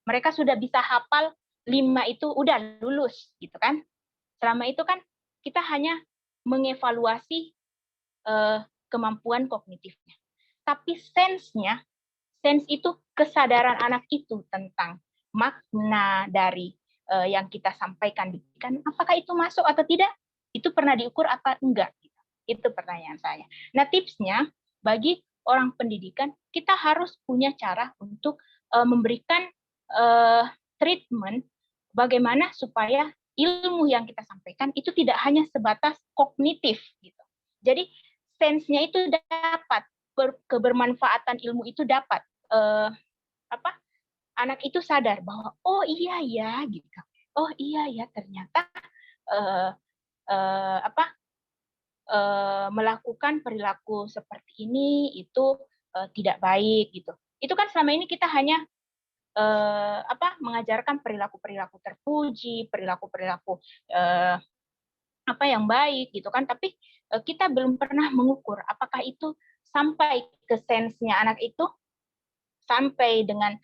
Mereka sudah bisa hafal 5 itu udah lulus, gitu kan? Selama itu kan kita hanya mengevaluasi kemampuan kognitifnya. Tapi sense itu kesadaran anak itu tentang makna dari yang kita sampaikan, apakah itu masuk atau tidak? Itu pernah diukur apa enggak? Itu pertanyaan saya. Nah, tipsnya bagi orang pendidikan, kita harus punya cara untuk memberikan treatment bagaimana supaya ilmu yang kita sampaikan itu tidak hanya sebatas kognitif gitu. Jadi sense-nya itu dapat, kebermanfaatan ilmu itu dapat anak itu sadar bahwa oh iya ya gitu, oh iya ya ternyata melakukan perilaku seperti ini itu tidak baik gitu. Itu kan selama ini kita hanya mengajarkan perilaku terpuji, perilaku yang baik gitu kan, tapi kita belum pernah mengukur apakah itu sampai ke sense-nya anak itu sampai dengan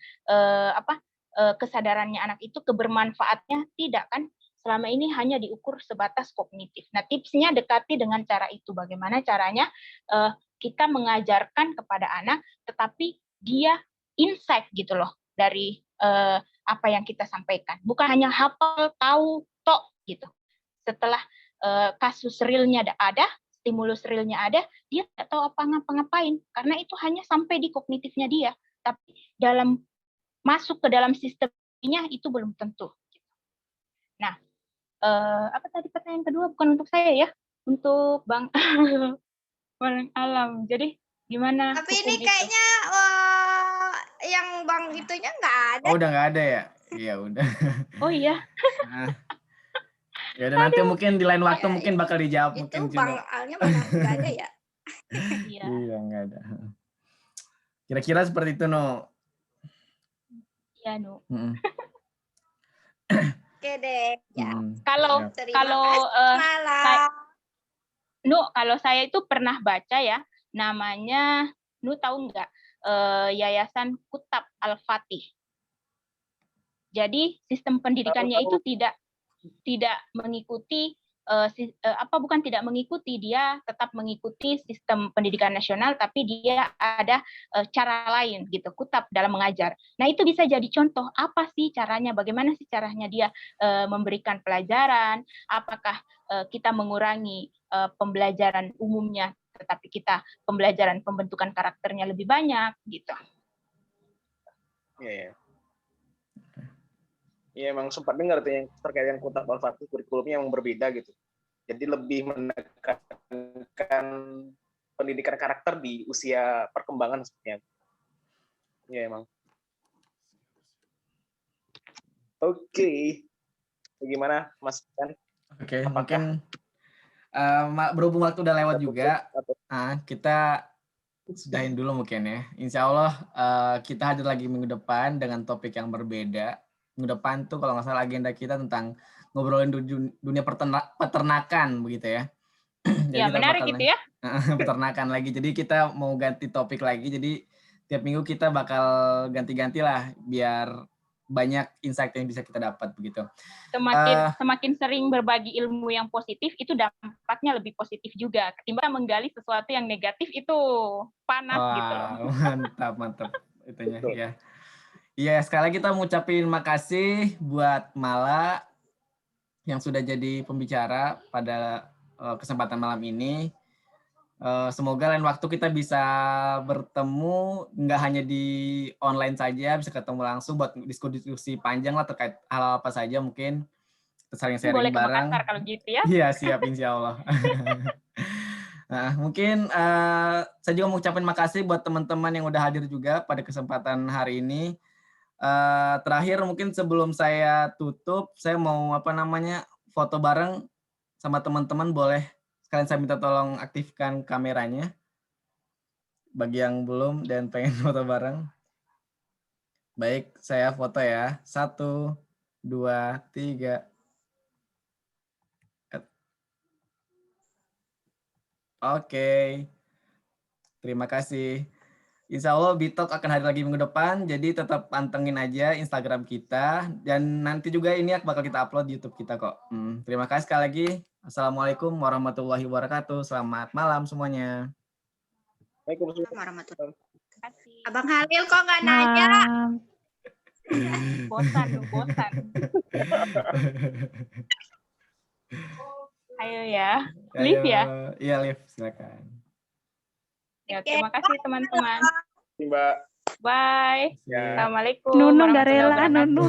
kesadarannya anak itu, kebermanfaatnya tidak kan. Selama ini hanya diukur sebatas kognitif. Nah, tipsnya dekati dengan cara itu. Bagaimana caranya kita mengajarkan kepada anak, tetapi dia insight gitu loh dari apa yang kita sampaikan. Bukan hanya hafal, tahu, tok gitu. Setelah kasus realnya ada, stimulus realnya ada, dia tidak tahu apa ngapa-ngapain karena itu hanya sampai di kognitifnya dia, tapi masuk ke dalam sistemnya itu belum tentu. Nah, apa tadi pertanyaan kedua? Bukan untuk saya ya, untuk Bang Alam. Jadi gimana? Tapi ini kayaknya yang Bang itunya nggak ada. Oh, udah nggak ada ya? Iya udah. Oh iya. Nah, ya udah nanti mungkin di lain waktu mungkin bakal dijawab Itu mungkin Bang Juno. Alnya mana nggak ada ya? Iya nggak ada. Kira-kira seperti itu No. Iya No. Oke deh. Ya. Kalau kalau saya itu pernah baca ya, namanya tahu nggak Yayasan Kutab Al-Fatih. Jadi sistem pendidikannya itu tidak mengikuti bukan tidak mengikuti, dia tetap mengikuti sistem pendidikan nasional, tapi dia ada cara lain gitu, Kutab dalam mengajar. Nah, itu bisa jadi contoh apa sih caranya, bagaimana sih caranya dia memberikan pelajaran, apakah kita mengurangi pembelajaran umumnya, tetapi kita pembelajaran pembentukan karakternya lebih banyak gitu. Iya. Ya emang sempat dengar tuh yang terkait dengan Kutab Al-Fatih, kurikulumnya yang berbeda gitu. Jadi lebih menekankan pendidikan karakter di usia perkembangan sepertinya. Ya emang. Oke. Bagaimana Mas Kan? Oke, mungkin berhubung waktu udah lewat juga, kita sudahin dulu mungkin ya. Insya Allah kita hadir lagi minggu depan dengan topik yang berbeda. Minggu depan tuh kalau nggak salah agenda kita tentang ngobrolin dunia peternakan begitu ya. Jadi ya menarik gitu ya. Peternakan lagi. Jadi kita mau ganti topik lagi. Jadi tiap minggu kita bakal ganti-ganti lah biar banyak insight yang bisa kita dapat begitu. Semakin sering berbagi ilmu yang positif itu dampaknya lebih positif juga. Ketimbang menggali sesuatu yang negatif itu panas gitu loh. Mantap itunya ya. Iya, sekali lagi kita mengucapkan makasih buat Mala yang sudah jadi pembicara pada kesempatan malam ini. Semoga lain waktu kita bisa bertemu, nggak hanya di online saja, bisa ketemu langsung buat diskusi panjang lah terkait hal apa saja mungkin. Saling sharing boleh bareng. Ke Makassar kalau gitu ya. Iya, siap insya Allah. Nah, mungkin saya juga mengucapkan makasih buat teman-teman yang udah hadir juga pada kesempatan hari ini. Terakhir mungkin sebelum saya tutup, saya mau foto bareng sama teman-teman, boleh sekalian saya minta tolong aktifkan kameranya bagi yang belum dan pengen foto bareng. Baik, saya foto ya. 1, 2, 3. Oke. Terima kasih. Insya Allah Bitalk akan hadir lagi minggu depan, jadi tetap pantengin aja Instagram kita, dan nanti juga ini bakal kita upload di YouTube kita kok. Terima kasih sekali lagi. Assalamualaikum warahmatullahi wabarakatuh. Selamat malam semuanya. Waalaikumsalam warahmatullahi wabarakatuh. Abang Halil kok nggak nanya? Bosan. Ayo ya. Live ya? Iya, live. Silakan. Ya, terima kasih teman-teman. Mbak. Bye. Ya. Assalamualaikum. Nunu nggak rela, Nunu.